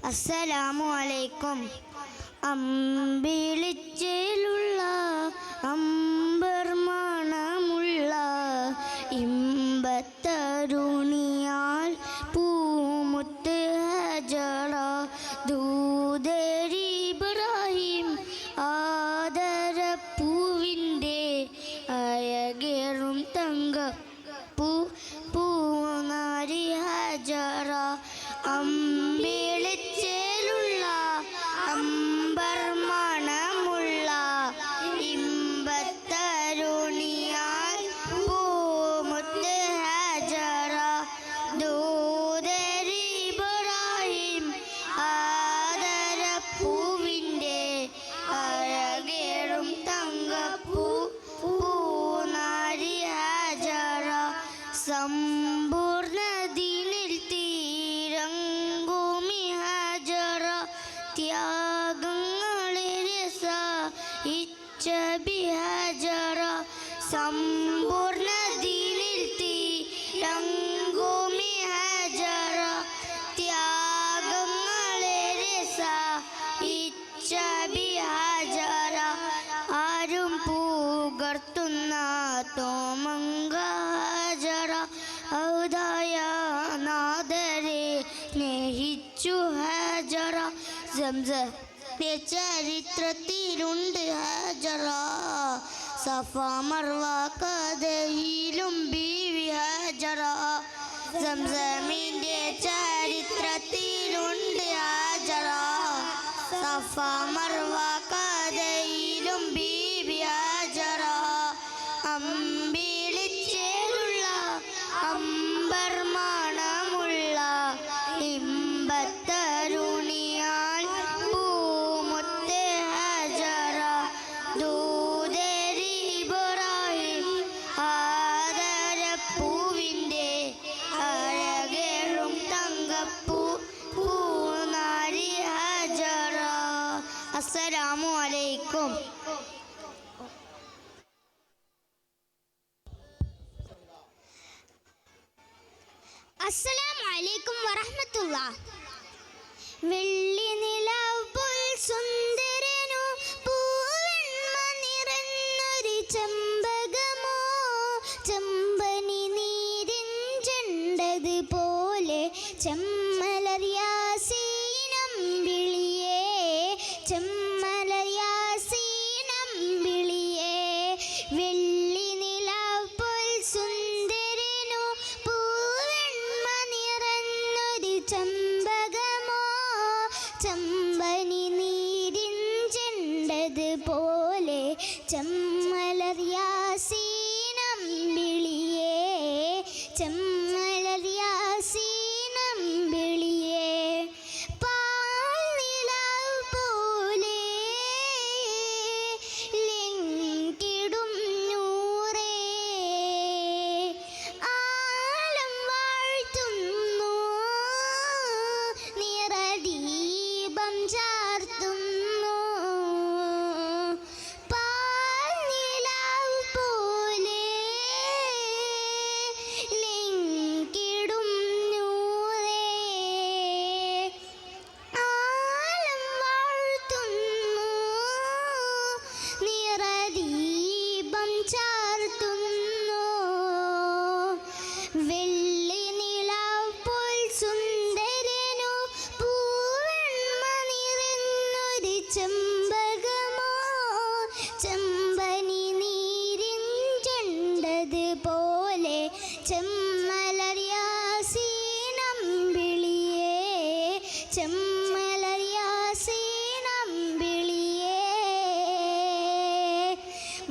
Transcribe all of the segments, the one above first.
അസ്സലാമു അലൈക്കും. അമ്പിളിച്ചേലുള്ള അമ്പർ മണമുള്ള ഇമ്പത്തരുണിയാൽ പൂമുത്ത് ഹജറ ദൂതരി ഇബ്രാഹിം ആദരപ്പൂവിൻ്റെ അഴകേറും തങ്കപ്പൂ പൂനാരി ഹജറ അമ്പിളിച്ചേലുള്ള അമ്പർ മണമുള്ള ഇമ്പത്തരുണിയാൽ പൂമുത്ത് ഹജറ ദൂതരി ഇബ്രാഹിം ആദരപ്പൂവിൻ്റെ അഴകേറും തങ്കപ്പൂ പൂനാരി ഹജറ സമ്പൂർണ്ണദീനിൽ തീരങ്കുമി ഹജറ ത്യാഗങ്ങളെ സഹിച്ച ബിഹജറ സമ്പൂർണ്ണദീനിൽ തീരങ്കുമി ഹജറ ത്യാഗങ്ങളെ സഹിച്ച ബിഹജറ ആരും പുകർത്തുന്ന തോമങ്ക ഹജറ ഔദായ നാദരെ സ്നേഹിച്ചു ഹജറ സംസത്തിന്റെ ചരിത്രത്തിലുണ്ട് ഹജറ സഫ മർവ കഥയിലും ബീവി ഹജറ സംസമിന്റെ ചരിത്രത്തിലുണ്ട് ഹജറ സഫ മർവ കഥയിലും ബീവി ഹജറ അമ്പിളിച്ചേലുള്ള അമ്പർ മണമുള്ള ഇമ്പത്തരുണിയാൽ പൂമുത്ത് ഹജറ ദൂതരി ഇബ്രാഹിം ആദരപ്പൂവിൻ്റെ അഴകേറും തങ്കപ്പൂ പൂനാരി ഹജറ. അസ്സലാമു അലൈക്കും. അസ്സലാമു അലൈക്കും വറഹ്മത്തുള്ളാഹ്. വെള്ളി നിലാവുപോൽ സുന്ദരനോ പൂവെണ്മ നിറഞ്ഞൊരു ചെമ്പകമോ ചെമ്പനി നീരിഞ്ചണ്ടത് പോലെ ചെമ്മലർ യാസീനം വിളിയേ ചെമ്മലർ യാസീനം വിളിയേ വെള്ളി നിലാവുപോൽ സുന്ദരനോ ചെമ്പകമോ ചെമ്പനി നീരിഞ്ചണ്ടത് പോലെ ചെമ്മലർ യാസീനം വിളിയേ ചെമ്മലർ യാസീനം വിളിയേ പാൽ നിലാവ് പോലെ ലെങ്കിടും നൂറേ ആലം വാഴ്ത്തുന്നു നിറദീപം ചാർത്തുന്നു പാൽ നിലാവ് പോലെ ലെങ്കിടും നൂറേ ആലം വാഴ്ത്തുന്നു നിറദീപം ചാർത്തുന്നു വെള്ളി നിലാവ് പോൽ സുന്ദരനോ പൂവെണ്മ നിറഞ്ഞൊരു ചെമ്പകമോ ചെമ്പനി നീരിഞ്ചണ്ടത് പോലെ ചെമ്മലർ യാസീനം വിളിയേ ചെമ്മലർ യാസീനം വിളിയേ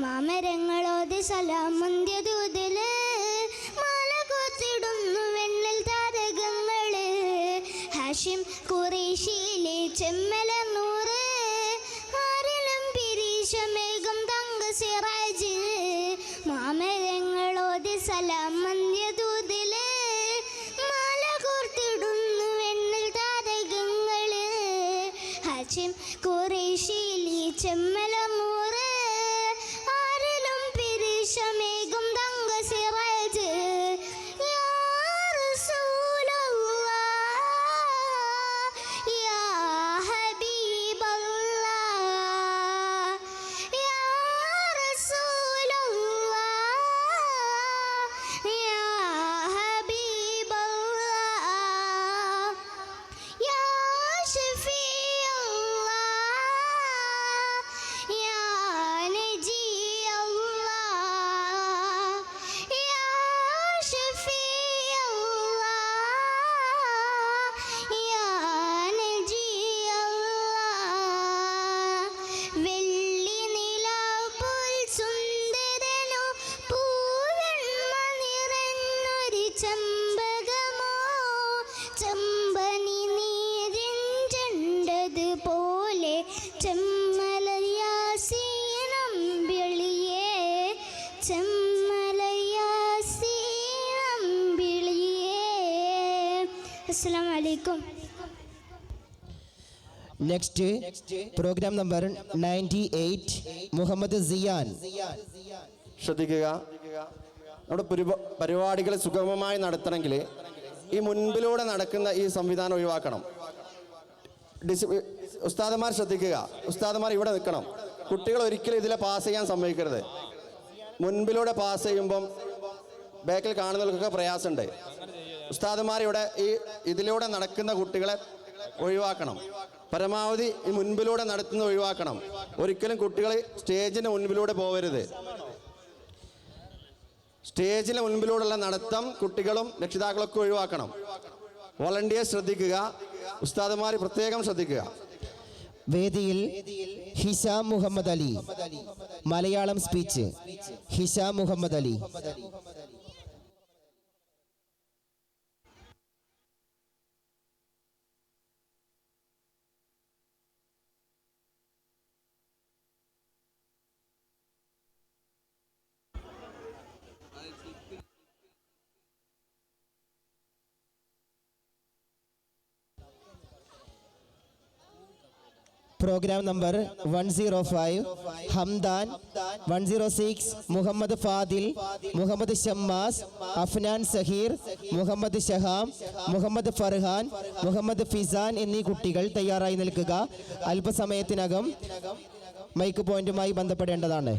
മാമരങ്ങളോത് സലാമന്ത്യദൂതില് മാല കോത്തിടുന്നു വെണ്ണൽ താരകങ്ങള് ഹാഷിം ഖുറൈശിയിലെ ചെമ്മലർ നൂറ് ആരിലും പിരീശമേഘം തങ്ക സിറാജ് മാമരങ്ങളോത് സലാമന്ത്യദൂതില് മാല കോർത്തിടുന്നു വെണ്ണൽ താരകങ്ങള് ഹാഷിം ഖുറൈശിയിലെ ചെമ്മലർ നൂറ് ആരിലും പിരീശമേഘം തങ്ക സിറാജ് യാ റസൂലല്ലാഹ് യാ അസ്സലാമു അലൈക്കും. നെക്സ്റ്റ് പ്രോഗ്രാം നമ്പർ 98 മുഹമ്മദ് സിയാൻ. ശ്രദ്ധിക്കുക, നമ്മുടെ പരിപാടികൾ സുഗമമായി നടത്തണമെങ്കിൽ ഈ മുൻപിലൂടെ നടക്കുന്ന ഈ സംവിധാനം ഒഴിവാക്കണം. ഉസ്താദന്മാർ ശ്രദ്ധിക്കുക, ഉസ്താദന്മാർ ഇവിടെ നിൽക്കണം. കുട്ടികൾ ഒരിക്കലും ഇതിലെ പാസ് ചെയ്യാൻ സമ്മതിക്കരുത്. മുൻപിലൂടെ പാസ് ചെയ്യുമ്പം ബാക്കിൽ കാണുന്നവർക്കൊക്കെ പ്രയാസമുണ്ട്. ഉസ്താദന്മാർ ഇവിടെ ഇതിലൂടെ നടക്കുന്ന കുട്ടികളെ ഒഴിവാക്കണം. പരമാവധി ഈ മുൻപിലൂടെ നടത്തുന്നത് ഒഴിവാക്കണം. ഒരിക്കലും കുട്ടികൾ സ്റ്റേജിന് മുൻപിലൂടെ പോകരുത്. സ്റ്റേജിന് മുൻപിലൂടെയുള്ള നടത്തം കുട്ടികളും രക്ഷിതാക്കളൊക്കെ ഒഴിവാക്കണം. വോളണ്ടിയേഴ്സ് ശ്രദ്ധിക്കുക, ഉസ്താദന്മാർ പ്രത്യേകം ശ്രദ്ധിക്കുക. വേദിയിൽ Hisham Muhammad Ali, Malayalam speech. Hisham Muhammad Ali. Program number 105 Hamdan, 106 Muhammad Fadil, Muhammad Shammas, Afnan Zaheer, Muhammad Shaham, Muhammad Farhan, Muhammad Fizan എന്നീ കുട്ടികൾ തയ്യാറായി നിൽക്കുക. അല്പസമയത്തിനകം മൈക്ക് പോയിന്റുമായി ബന്ധപ്പെടേണ്ടതാണ്.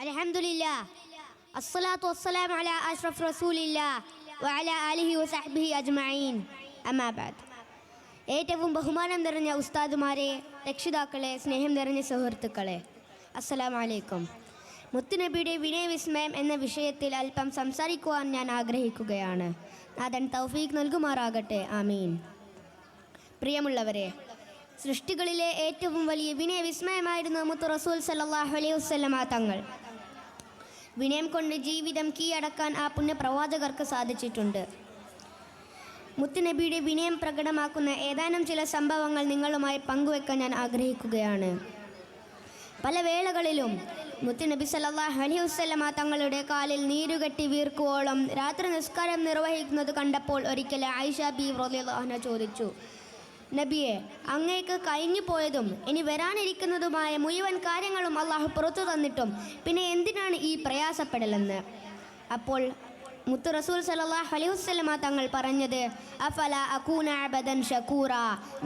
അൽഹംദുലില്ലാ, അസ്സലാത്തു വസ്സലാമു അലാ അഷ്റഫ് റസൂലില്ലാ വഅലാ ആലിഹി വസഹ്ബിഹി അജ്മഈൻ. അമ്മാ ബഅദ്. ഏറ്റവും ബഹുമാനം നിറഞ്ഞ ഉസ്താദുമാരെ, രക്ഷിതാക്കളെ, സ്നേഹം നിറഞ്ഞ സുഹൃത്തുക്കളെ, അസ്സലാമു അലൈക്കും. മുത്തുനബിയുടെ വിനയവിസ്മയം എന്ന വിഷയത്തിൽ അല്പം സംസാരിക്കുവാൻ ഞാൻ ആഗ്രഹിക്കുകയാണ്. നാഥൻ തൗഫീഖ് നൽകുമാറാകട്ടെ. ആമീൻ. പ്രിയമുള്ളവരെ, സൃഷ്ടികളിലെ ഏറ്റവും വലിയ വിനയവിസ്മയമായിരുന്നു മുത്തു റസൂൽ സല്ലല്ലാഹു അലൈഹി വസല്ലമ തങ്ങൾ. വിനയം കൊണ്ട് ജീവിതം കീഴടക്കാൻ ആ പുണ്യപ്രവാചകർക്ക് സാധിച്ചിട്ടുണ്ട്. മുത്തുനബിയുടെ വിനയം പ്രകടമാക്കുന്ന ഏതാനും ചില സംഭവങ്ങൾ നിങ്ങളുമായി പങ്കുവെക്കാൻ ഞാൻ ആഗ്രഹിക്കുകയാണ്. പല വേളകളിലും മുത്തുനബി സല്ലല്ലാഹു അലൈഹി വസല്ലമ തങ്ങളുടെ കാലിൽ നീരുകെട്ടി വീർക്കുവോളം രാത്രി നിസ്കാരം നിർവഹിക്കുന്നത് കണ്ടപ്പോൾ ഒരിക്കൽ ആയിഷ ബീവി റളിയല്ലാഹു അൻഹ ചോദിച്ചു, നബിയെ, അങ്ങേക്ക് കഴിഞ്ഞു പോയതും ഇനി വരാനിരിക്കുന്നതുമായ മുഴുവൻ കാര്യങ്ങളും അള്ളാഹു പുറത്തു തന്നിട്ടും പിന്നെ എന്തിനാണ് ഈ പ്രയാസപ്പെടലെന്ന്. അപ്പോൾ മുത്തു റസൂൽ സല്ലല്ലാഹു അലൈഹി വസല്ലമ തങ്ങൾ പറഞ്ഞത്, അഫല അകൂന അബദൻ ഷകൂറ,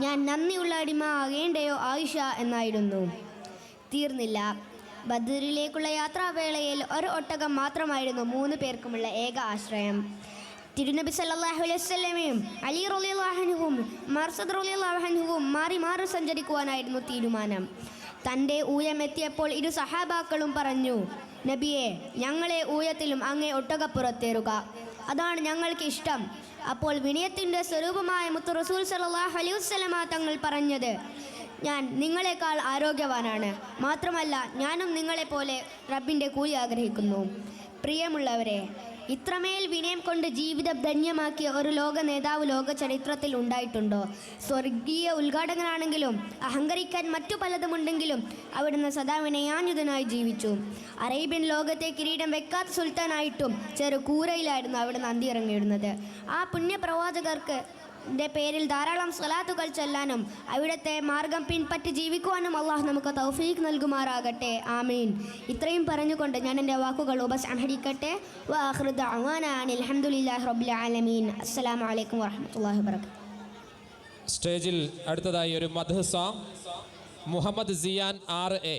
ഞാൻ നന്ദിയുള്ള അടിമ ആകേണ്ടയോ ആയിഷ എന്നായിരുന്നു. തീർന്നില്ല. ബദറിലേക്കുള്ള യാത്രാവേളയിൽ ഒരു ഒട്ടകം മാത്രമായിരുന്നു 3 പേർക്കുമുള്ള ഏക ആശ്രയം. തിരുനബി സല്ലല്ലാഹു അലൈഹി വസല്ലമയും അലി റളിയല്ലാഹു അൻഹുവും മർസദ് റളിയല്ലാഹു അൻഹുവും മാറി മാറി സഞ്ചരിക്കുവാനായിരുന്നു തീരുമാനം. തൻ്റെ ഊഴമെത്തിയപ്പോൾ ഇരു സഹാബാക്കളും പറഞ്ഞു, നബിയെ, ഞങ്ങളെ ഊഴത്തിലും അങ്ങേ ഒട്ടകപ്പുറത്തേറുക, അതാണ് ഞങ്ങൾക്ക് ഇഷ്ടം. അപ്പോൾ വിനയത്തിൻ്റെ സ്വരൂപമായ മുത്തു റസൂൽ സല്ലല്ലാഹു അലൈഹി വസല്ലമ തങ്ങൾ പറഞ്ഞത്, ഞാൻ നിങ്ങളെക്കാൾ ആരോഗ്യവാനാണ്, മാത്രമല്ല ഞാനും നിങ്ങളെപ്പോലെ റബ്ബിൻ്റെ കൂലി ആഗ്രഹിക്കുന്നു. പ്രിയമുള്ളവരെ, ഇത്രമേൽ വിനയം കൊണ്ട് ജീവിതം ധന്യമാക്കിയ ഒരു ലോക നേതാവ് ലോക ചരിത്രത്തിൽ ഉണ്ടായിട്ടുണ്ടോ? സ്വർഗീയ ഉദ്ഘാടകനാണെങ്കിലും അഹങ്കരിക്കാൻ മറ്റു പലതുമുണ്ടെങ്കിലും അവിടുന്ന് സദാ വിനയാന്യുതനായി ജീവിച്ചു. അറേബ്യൻ ലോകത്തെ കിരീടം വെക്കാത്ത സുൽത്താനായിട്ടും ചെറു കൂരയിലായിരുന്നു അവിടുന്ന് അന്തിയിറങ്ങിയിരുന്നത്. ആ പുണ്യപ്രവാചകർക്ക് പേരിൽ ധാരാളം സ്വലാത്തുകൾ ചൊല്ലാനും അവിടുത്തെ മാർഗം പിൻപറ്റി ജീവിക്കുവാനും അള്ളാഹു നമുക്ക് തൗഫീഖ് നൽകുമാറാകട്ടെ. ആമീൻ. ഇത്രയും പറഞ്ഞുകൊണ്ട് ഞാൻ എൻ്റെ വാക്കുകൾ ഉപസംഹരിക്കട്ടെ. വആഖിറു ദഅ്വാനാ അനിൽ ഹംദുലില്ലാഹി റബ്ബിൽ ആലമീൻ. അസ്സലാമു അലൈക്കും വറഹ്മത്തുള്ളാഹി വബറകാതുഹു. സ്റ്റേജിൽ അടുത്തതായി ഒരു മദ്ഹ് സോങ് മുഹമ്മദ് സിയാൻ RA,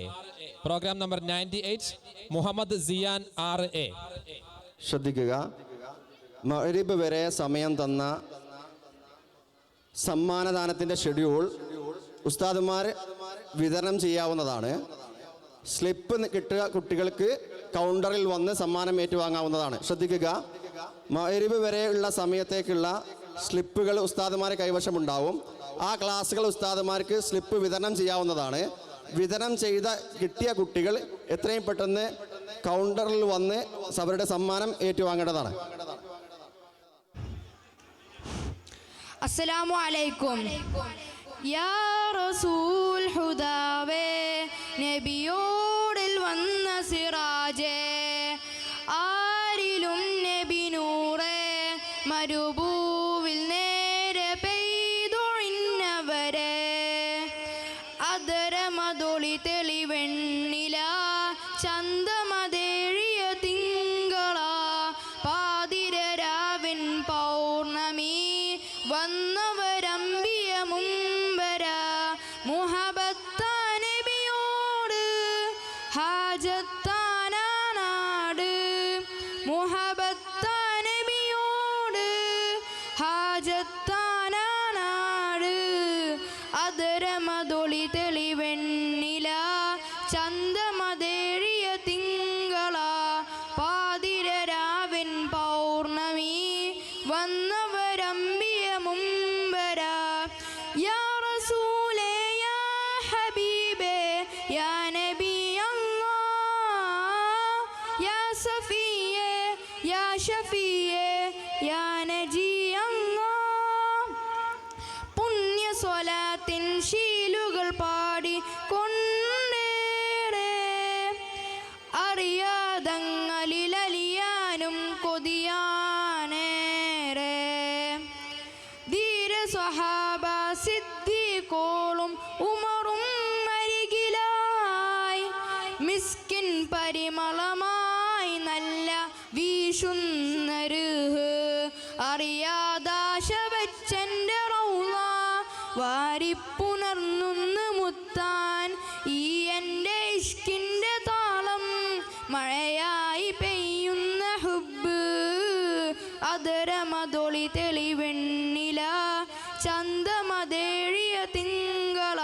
പ്രോഗ്രാം നമ്പർ 98 മുഹമ്മദ് സിയാൻ RA. ശ്രദ്ധിക്കുക, മഗ്‌രിബ് വരെ സമയം തന്ന സമ്മാനദാനത്തിൻ്റെ ഷെഡ്യൂൾ ഉസ്താദുമാർ വിതരണം ചെയ്യാവുന്നതാണ്. സ്ലിപ്പ് കിട്ടുക കുട്ടികൾക്ക് കൗണ്ടറിൽ വന്ന് സമ്മാനം ഏറ്റുവാങ്ങാവുന്നതാണ്. ശ്രദ്ധിക്കുക, മഗ്‌രിബ് വരെയുള്ള സമയത്തേക്കുള്ള സ്ലിപ്പുകൾ ഉസ്താദുമാരെ കൈവശമുണ്ടാവും. ആ ക്ലാസ്സുകൾ ഉസ്താദുമാർക്ക് സ്ലിപ്പ് വിതരണം ചെയ്യാവുന്നതാണ്. വിതരണം ചെയ്ത കിട്ടിയ കുട്ടികൾ എത്രയും പെട്ടെന്ന് കൗണ്ടറിൽ വന്ന് അവരുടെ സമ്മാനം ഏറ്റുവാങ്ങേണ്ടതാണ്. അസ്സലാമു അലൈക്കും. യാ റസൂൽ ഹുദാവേ, നബിയോടിൽ വന്ന സിറാജേ, ആരിലും നബി നൂറേ, മരുഭൂവിൽ നേരെ പെയ്തൊഴിഞ്ഞവരെ, അതരമതൊളി തെളിവെണ്ണില ചന്തമതേഴിയ തിങ്കള, പാതിരരാവിൻ പൗർണമി വന്നവരമ്പിയ മുമ്പര, മുഹബത്താ നബിയോട് ഹാജത്താനാട്, മുഹബത്താ നബിയോട് ഹാജത്താനാട്, അതരമതൊളി തെളിവെണ്ണില ചന്തമതേഴിയ തിങ്കള, പാതിരരാവിൻ പൗർണമി വന്നവരമ്പിയ മുമ്പര, യാ റസൂലേ യാ ഹബീബേ യാ നബി അല്ലാഹ്, യാ സഫിയേ യാ ഷഫിയേ യാ നജി അല്ലാഹ്, പുണ്യ സ്വലാത്തിൻ ശീലുകൾ പാടി കൊണ്ടേറെ, അറിയാതങ്ങളിലലിയാനും കൊതിയാനേറെ, ധീര സ്വഹാബ സിദ്ദീഖോളും ഉമറും അരികിലായി, മിസ്കിൻ പരിമളമായി നല്ല വീശുന്ന രുഹ്, അറിയാദാശ വെച്ചെൻ്റെ റൗള വാരിപ്പുണർന്നൊന്ന് മുത്താൻ, ഈ എൻ്റെ ഇഷ്കിൻ്റെ താളം മഴയായി പെയ്യുന്ന ഹുബ്, അതരമതൊളി തെളിവെണ്ണില ചന്തമതേഴിയ തിങ്കള,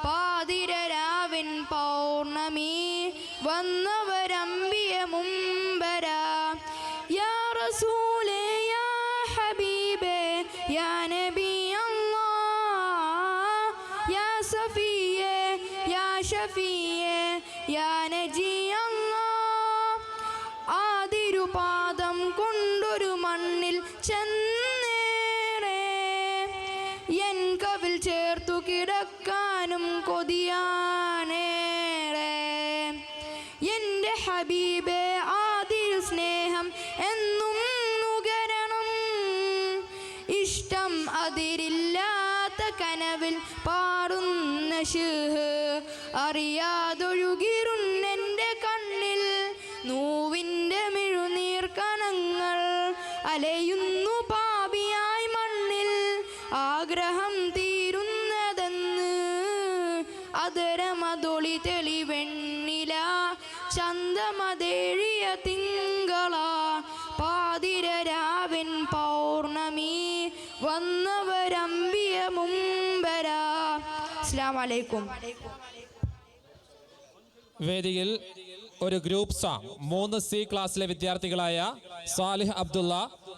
പാതിരരാവിൻ പൗർണമി വന്നവരമ്പിയ മുമ്പര, യാ റസൂലേ യാ ഹബീബേ യാ നബി അല്ലാഹ്, യാ സഫിയേ യാ ഷഫിയേ യാ നജി അല്ലാഹ്, ആതിരുപാദം കൊണ്ടൊരു മണ്ണിൽ ചെന്നേറെ, എൻ കവിൽ ചേർത്തു കിടക്കാനും കൊതിയാനേറെ, എൻ്റെ ഹബീബേ ആദിൽ സ്നേഹം എന്നും നുകരണം, ഇഷ്ടം അതിരില്ലാത്ത കനവിൽ പാടുന്ന ഷുഹ്, അറിയാതൊഴുകിരുന്നെൻ്റെ കണ്ണിൽ നോവിൻ്റെ മിഴുനീർ കണങ്ങൾ, അലയുന്നു പാപിയായി മണ്ണിൽ ആഗ്രഹം തീരുന്നതെന്ന്, അതരമതൊളി തെളിവെണ്ണില ചന്തമതേഴിയ തിങ്കള, പാതിരരാവിൻ പൗർണമി വന്നവരമ്പിയ മുമ്പര. അസ്സലാമു അലൈക്കും. വേദിയിൽ ഒരു ഗ്രൂപ്പ് സോങ് 3C ക്ലാസ്സിലെ വിദ്യാർത്ഥികളായ സാലിഹ് അബ്ദുള്ള,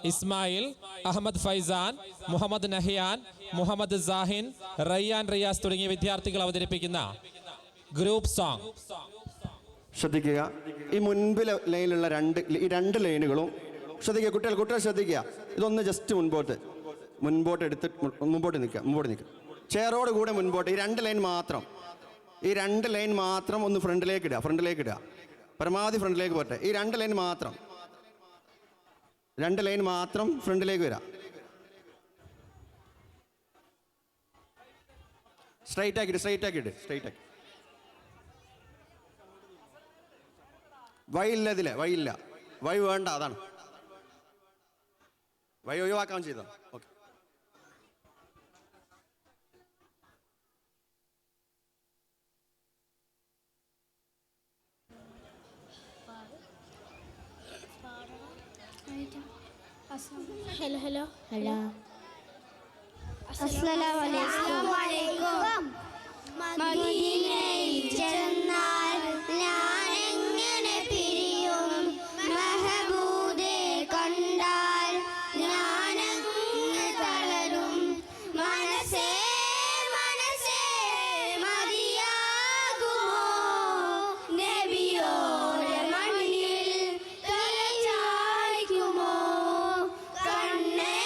ഇസ്മായിൽ, അഹമ്മദ് ഫൈസാൻ, മുഹമ്മദ് നഹിയാൻ, മുഹമ്മദ് സാഹിൻ, റയ്യാൻ റിയാസ് തുടങ്ങിയ വിദ്യാർത്ഥികൾ അവതരിപ്പിക്കുന്ന ഗ്രൂപ്പ് സോങ്. ശ്രദ്ധിക്കുക, ഈ മുൻപിലെ ലൈനിലുള്ള രണ്ട് ലൈനുകളും ശ്രദ്ധിക്കുക. കുട്ടികൾ ശ്രദ്ധിക്കുക. ഇതൊന്ന് ജസ്റ്റ് മുൻപോട്ട് എടുത്ത് മുമ്പോട്ട് നിൽക്കുക. ചെയറോട് കൂടെ മുൻപോട്ട് ഈ രണ്ട് ലൈൻ മാത്രം ഒന്ന് ഫ്രണ്ടിലേക്ക് ഇടുക. പരമാവധി ഫ്രണ്ടിലേക്ക് പോട്ടെ. ഈ രണ്ട് ലൈൻ മാത്രം ഫ്രണ്ടിലേക്ക് വരാം. സ്ട്രൈറ്റ് ആക്കി. വഴിയില്ല ഇതിലെ, വഴി വേണ്ട, അതാണ് വഴി ഒഴിവാക്കാൻ ചെയ്തോ. ഓക്കെ, ഹലോ അസ്സലാമു അലൈക്കും. മദീനയിൽ ചെന്നാൽ ഞാൻ എങ്ങനെ പിരിയും, മഹബൂബേ കണ്ടാൽ ഞാനങ്ങ് തളരും, മനസ്സേ മതിയാകുമോ നബിയോടെ മണ്ണിൽ തല ചായ്ക്കുമോ, കണ്ണേ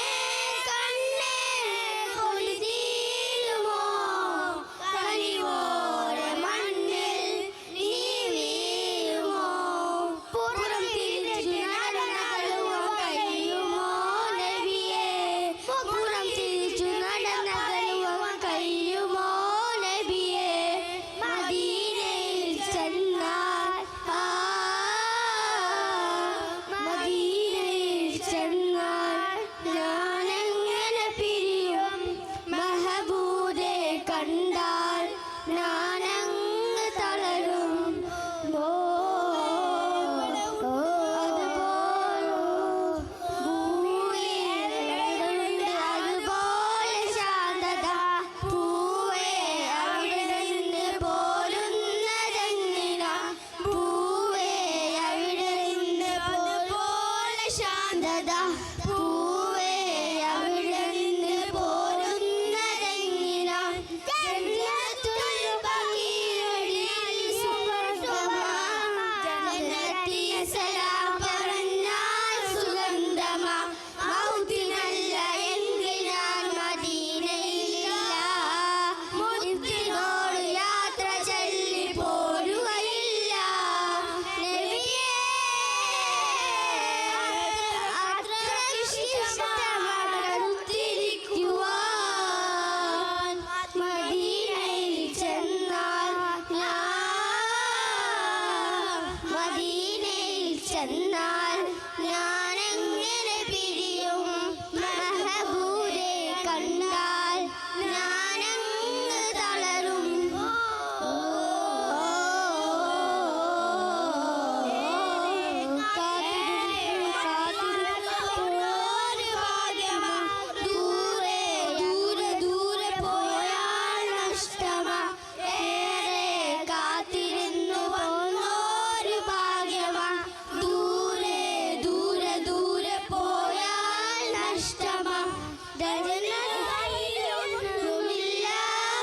ദജനൊന്നുമില്ല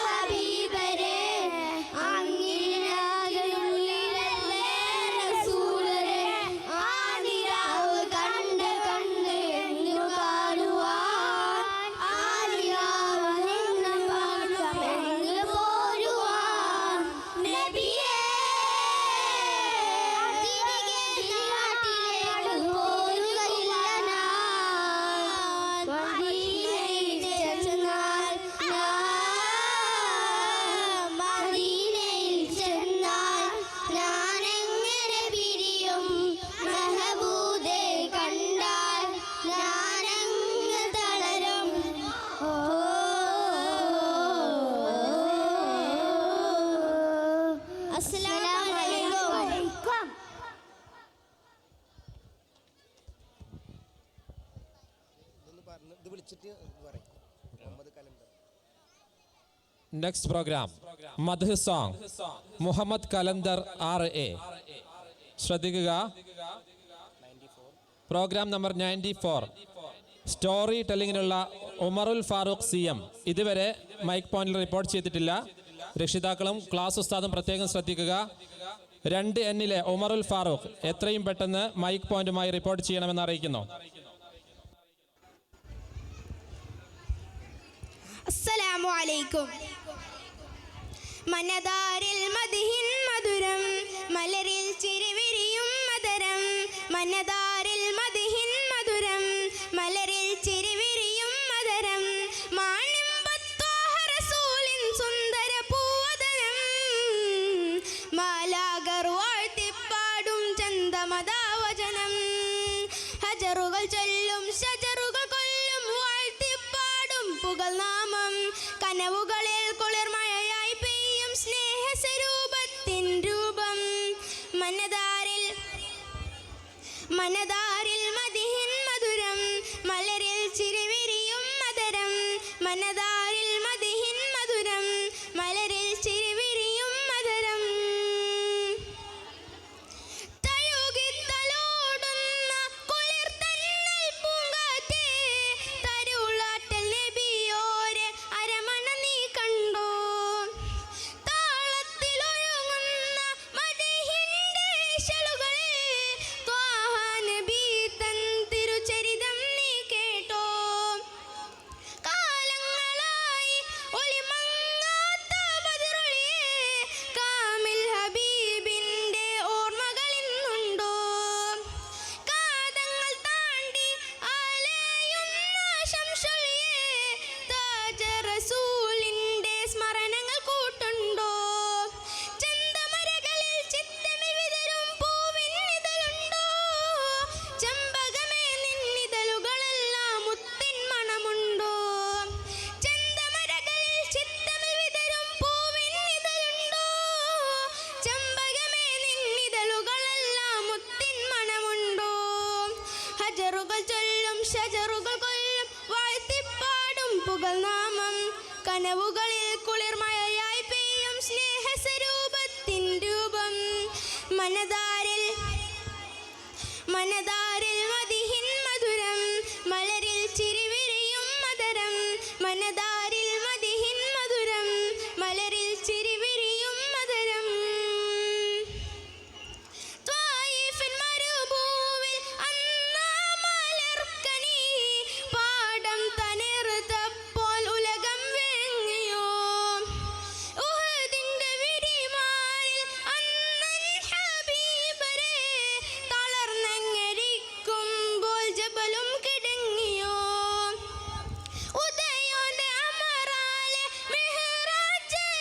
ഹബീബരെ അങ്ങില്ലാതുള്ളിലല്ലേ റസൂലരെ ആ നിലാവ് കണ്ട് കണ്ട് എന്നു കാണുവാൻ ആ നിലാവ് നിന്ന് പാടുമെന്ന് പോരുവാൻ നബിയേ തിരികെ നാട്ടിലേക്ക് പോരുകയില്ല ഞാൻ മദീനയിൽ ചെന്നാൽ ഞാൻ എങ്ങനെ പിരിയും മെഹബൂബെ കണ്ടാൽ ഞാനങ്ങ് തളരും അസ്സലാമു അലൈക്കും. നെക്സ്റ്റ് പ്രോഗ്രാം മദ്ഹ് സോങ് മുഹമ്മദ് കലന്തർ RA. ശ്രദ്ധിക്കുക, പ്രോഗ്രാം നമ്പർ 94 സ്റ്റോറി ടെല്ലിങ്ങിനുള്ള ഉമറുൽ ഫാറൂഖ് CM ഇതുവരെ മൈക്ക് പോയിന്റിൽ റിപ്പോർട്ട് ചെയ്തിട്ടില്ല. രക്ഷിതാക്കളും ക്ലാസ് ഉസ്താദും പ്രത്യേകം ശ്രദ്ധിക്കുക. 2N ഉമറുൽ ഫാറൂഖ് എത്രയും പെട്ടെന്ന് മൈക്ക് പോയിന്റുമായി റിപ്പോർട്ട് ചെയ്യണമെന്ന് അറിയിക്കുന്നു. അസ്സലാമു അലൈക്കും. മനതാരിൽ മദ്ഹിൻ മധുരം മലരിൽ ചിരിവിരിയും മധുരം മനതാരിൽ മദ്ഹിൻ മധുരം മലരിൽ ചിരിവിരിയും മധുരം മാണിമ്പത്വാഹ റസൂലിൻ സുന്ദര പൂവദനം മാലാകർ വാഴ്ത്തിപ്പാടും ചന്ദമദാവചനം ഹജറുകൾ ചൊല്ലും ഷജറുകൾ കൊല്ലും വാഴ്ത്തിപ്പാടും പുകൾനാമം കനവുകളിൽ കുളിർമഴയായി പെയ്യും സ്നേഹസ്വരൂപത്തിൻ രൂപം മനതാരിൽ മദ്ഹിൻ മധുരം മലരിൽ ചിരിവിരിയും മധുരം മനതാരിൽ മദ്ഹിൻ മധുരം മലരിൽ ചിരിവിരിയും മധുരം തഴുകിത്തലോടുന്ന കുളിർ തന്നൽ പൂങ്കാറ്റേ തരുളാറ്റൽ നബിയോരെ അരമണ നീ കണ്ടോ താളത്തിലൊഴുകുന്ന മദ്ഹിന്റെ ഇശലുകളെ ത്വാഹ നബി തൻ തിരുചരിതം നീ കേട്ടോ കാലങ്ങളായി ഒളിമങ്ങാത്ത ബദറുളിയെ കാമിൽ ഹബീബിന്റെ ഓർമ്മകളിന്നുണ്ടോ കാതങ്ങൾ താണ്ടി അലയുന്ന ശംസുളിയെ താജ റസൂലിന്റെ സ്മരണകൾ കൂട്ടുണ്ടോ ചന്തമരകളിൽ ചിത്തമിൽ വിതരും പൂവിന്നിതളുണ്ടോ ചമ്പകമേ നിന്നിതളുകളെല്ലാം മുത്തിൻ മണമുണ്ടോ ചന്തമരകളിൽ ചിത്തമിൽ വിതരും പൂവിന്നിതളുണ്ടോ ചമ്പകമേ നിന്നിതളുകളെല്ലാം മുത്തിൻ മണമുണ്ടോ ഹജറുകൾ ചൊല്ലും ഷജറുകൾ കൊല്ലും വാഴ്ത്തിപ്പാടും പുകൾനാമം കനവുകളിൽ കുളിർമഴയായി പെയ്യും സ്നേഹസ്വരൂപത്തിൻ രൂപം മനതാരിൽ മദ്ഹിൻ മധുരം മലരിൽ ചിരിവിരിയും മധുരം മനതാരിൽ മദ്ഹിൻ മധുരം മലരിൽ ചിരിവിരിയും മധുരം ത്വായിഫിൻ മരുഭൂവിൽ അന്നാ മലർക്കനി പാടം തനിർത്തപ്പോൾ ഉലകം വിഴുങ്ങിയോ ഉഹദിന്റെ വിരിമാറിൽ അന്നൻ ഹബീബരെ തളർന്നങ്ങരിക്കുമ്പോൾ ജബലും കിടങ്ങിയോ ഉദയോന്റെ അമറാലെ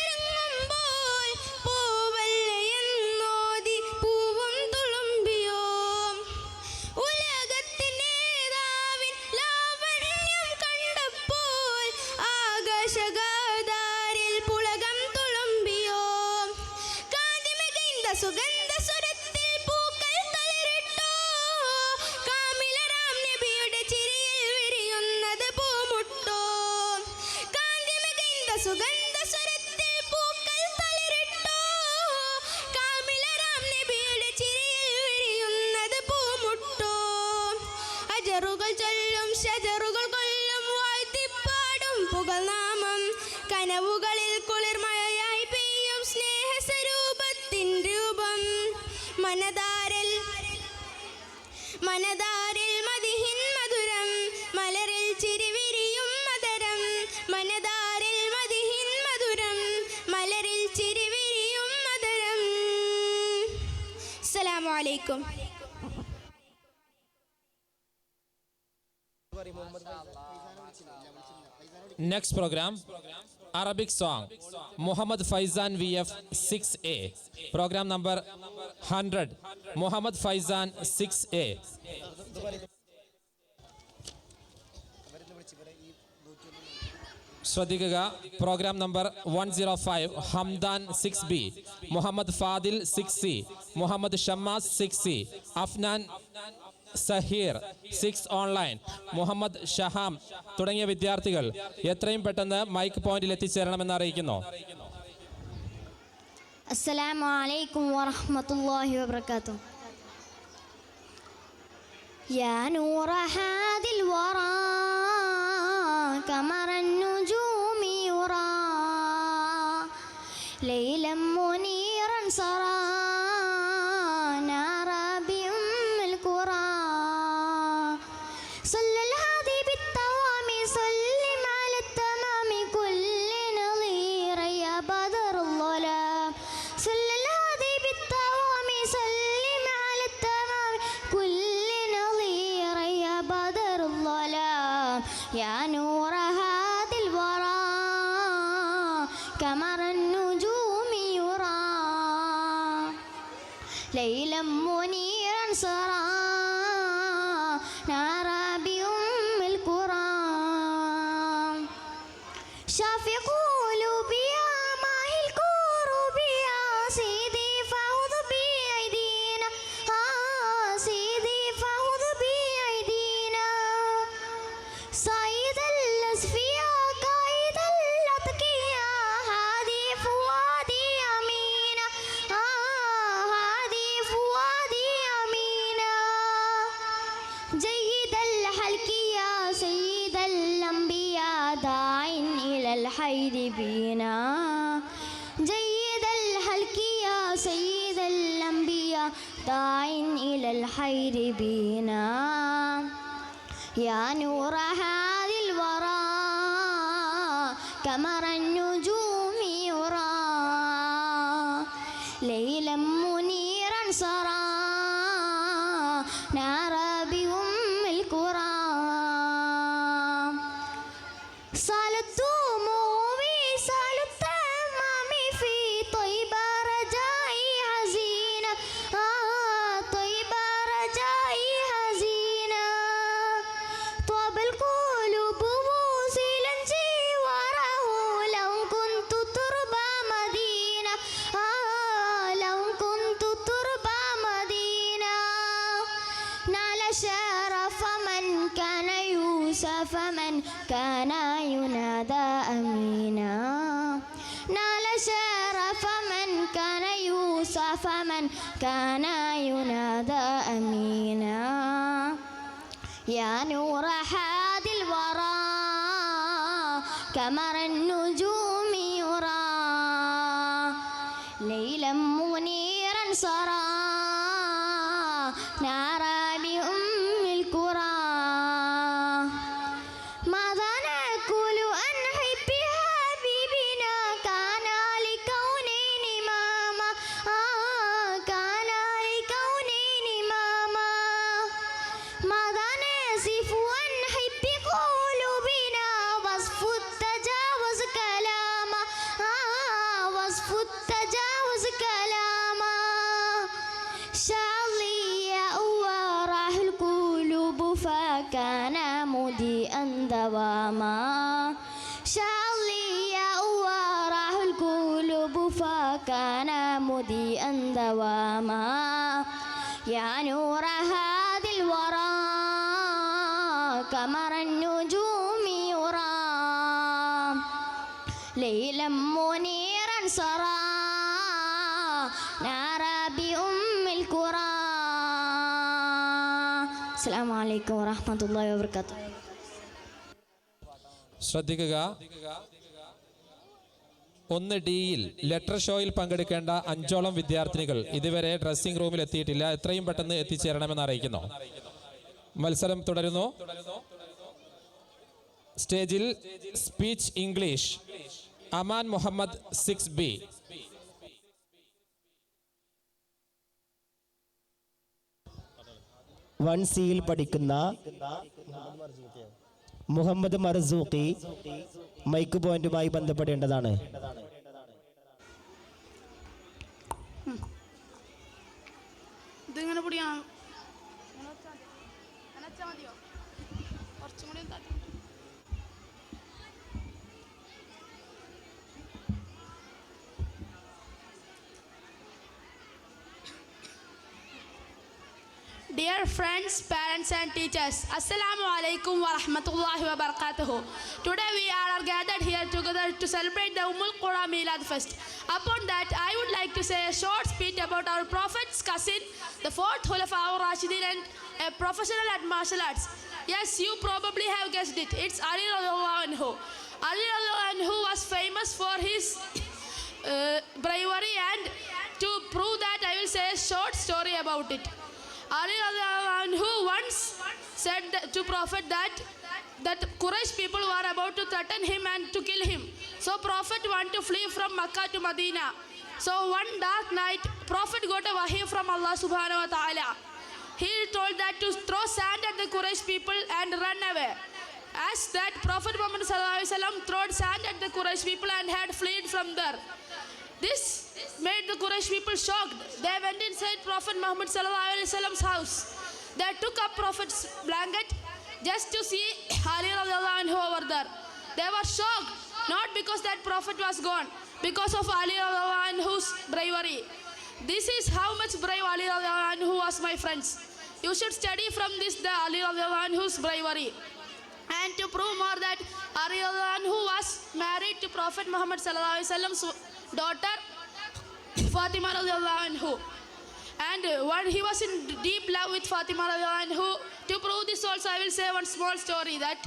മിഹ്റാജൊരുങ്ങുമ്പോൾ പൂവല്ലേ എന്നോതി പൂവും തുളുമ്പിയോ ഉലകത്തിൻ നേതാവിൻ ലാവണ്യം കണ്ടപ്പോൾ ആകാശഗാധാരിൽ പുളകം തുളുമ്പിയോ കാന്തിമികൈന്ത സുഗന്ധ സ്വരത്തിൽ പൂക്കൾ തളിരിട്ടോ കാമിലരാം നബിയുടെ ചിരിയിൽ വിരിയുന്നത് പൂമുട്ടോ കാന്തിമികൈന്ത സുഗന്ധ സ്വരത്തിൽ പൂക്കൾ തളിരിട്ടോ കാമിലരാം നബിയുടെ ചിരിയിൽ വിരിയുന്നത് പൂമുട്ടോ ഹജറുകൾ ചൊല്ലും ഷജറുകൾ കൊല്ലും വാഴ്ത്തി നാമം കനവുകളിൽ കുളിർമഴയായി പെയ്യും സ്നേഹസ്വരൂപത്തിൻ രൂപം മനതാരിൽ മദിഹിൻ മധുരം മലരിൽ ചിരിവിരിയും മധുരം മനതാരിൽ മദിഹിൻ മധുരം മലരിൽ ചിരിവിരിയും മധുരം. അസ്സലാമു അലൈക്കും. Next program, Arabic song, Muhammad Faizan VF 6A. Program number 100, Muhammad Faizan 6A. ശ്രദ്ധിക്കുക. Program number 105 Hamdan 6B, Muhammad Fadil 6C, Muhammad Shammas 6C, Afnan Zaheer 6 online, Muhammad Shaham തുടങ്ങിയ വിദ്യാർത്ഥികൾ എത്രയും പെട്ടെന്ന് മൈക്ക് പോയിന്റിൽ എത്തിച്ചേരണമെന്ന് അറിയിക്കുന്നു. അസ്സലാമു അലൈക്കും വറഹ്മത്തുള്ളാഹി വബറകാതുഹു. യാ നൂറ ഹാദിൽ വറാ കമറൻ നുജൂമി യുറാ ലൈലം മുനീറൻ സറാ നാറാ ബിഉമ്മിൽ ഖുറാ സല്ലൽ ഹാദി ബിത്തവാമി സല്ലിം അല തമാമി കുല്ലി നളീറ യാ ബദറുൽ ളലാം സല്ലൽ ഹാദി ബിത്തവാമി സല്ലിം അല തമാമി കുല്ലി നളീറ യാ ബദറുൽ ളലാം യാ നൂറ ഹാദിൽ വറാ കമറൻ നുജൂമി യുറാ ലൈലം മുനീറൻ സറാ നാറാ ബിഉമ്മിൽ ഖുറാ شافي قلوبي يا ماهي الكروب يا سيدي فخذ بأيدينا سيدي فخذ بأيدينا صيد الأصفياء قائد الأتقياء هادي فؤادي أمينا هادي فؤادي أمينا جيد الحلق يا سيد الأنبياء داع إلى الحير بنا جيد الحلق يا سيد الأنبياء داع إلى الحير بنا يا نور هذه الورى كمر النجوم يرى ليلا منيرا سرى نارا بأم القرى سالت دموعي سالت تمامي في طيبة رجائي حزينة طيبة رجائي حزينة طاب القلوب موصلا جواره لو كنت تربى مدينة لو كنت تربى مدينة نال شرف من كان يوسف من كان ينادى أمينا نال شرف من كان يوسف من كان ينادى أمينا يا نور هادي الورى كمر النجوم يرى ليلا منيرا سرى نارا بأم القرى ماذا نأكل عن حب حبيبنا كان لكونين إماما كان لكونين إماما ماذا نصف عن حب قلوبنا وصف التجاوز كلاما وصف التجاوز كلاما شعلي وراح القلوب فكان مضيئا دواما شعلي وراح القلوب فكان مضيئا دواما يا نور هذه الورى كمر النجوم يرى ليلا منيرا سرى نارا بأم القرى السلام عليكم ورحمة الله وبركاته. ശ്രദ്ധിക്കുക. 1D-യിൽ ലെറ്റർ ഷോയിൽ പങ്കെടുക്കേണ്ട 5ഓളം വിദ്യാർത്ഥിനികൾ ഇതുവരെ ഡ്രസ്സിംഗ് റൂമിൽ എത്തിയിട്ടില്ല. എത്രയും പെട്ടെന്ന് എത്തിച്ചേരണമെന്ന് അറിയിക്കുന്നു. മത്സരം തുടരുന്നു. സ്റ്റേജിൽ speech English Aman Muhammad 6B. One സിയിൽ പഠിക്കുന്ന മുഹമ്മദ് മർസൂഖി മൈക്ക് പോയിന്റുമായി ബന്ധപ്പെടേണ്ടതാണ്. ഇതിങ്ങനെ പൊടിയാണ്. മതിയോ? കുറച്ചും കൂടി തട്ടി. Dear friends, parents and teachers, Assalamu alaikum wa rahmatullahi wa barakatuh. Today we are gathered here together to celebrate the Ummul Qura Milad Fest. Upon that, I would like to say a short speech about our Prophet's cousin, the 4th Khulafa Rashidin, and a professional at martial arts. Yes, you probably have guessed it. It's Ali radhiyallahu anhu. Ali radhiyallahu anhu was famous for his bravery, and to prove that, I will say a short story about it. Ali radhiyallahu anhu once said to Prophet that Quraysh people were about to threaten him and to kill him. So Prophet wanted to flee from Makkah to Medina. So one dark night, Prophet got a wahi from Allah subhanahu wa ta'ala. He told that to throw sand at the Quraysh people and run away. As that, Prophet Muhammad sallallahu alaihi wasallam threw sand at the Quraysh people and had fled from there. This made the Quraysh people shocked. They went inside Prophet Muhammad sallallahu alaihi wasallam's house. They took up Prophet's blanket just to see Ali radhiyallahu anhu over there. They were shocked, not because that Prophet was gone, because of Ali radhiyallahu anhu's bravery. This is how much brave Ali radhiyallahu anhu was, my friends. You should study from this the Ali radhiyallahu anhu's bravery. And to prove more that Ali radhiyallahu anhu was married to Prophet Muhammad sallallahu alaihi wasallam's daughter Fatima radhiyallahu anhu, and when he was in deep love with Fatima radhiyallahu anhu. To prove this also, I will say one small story that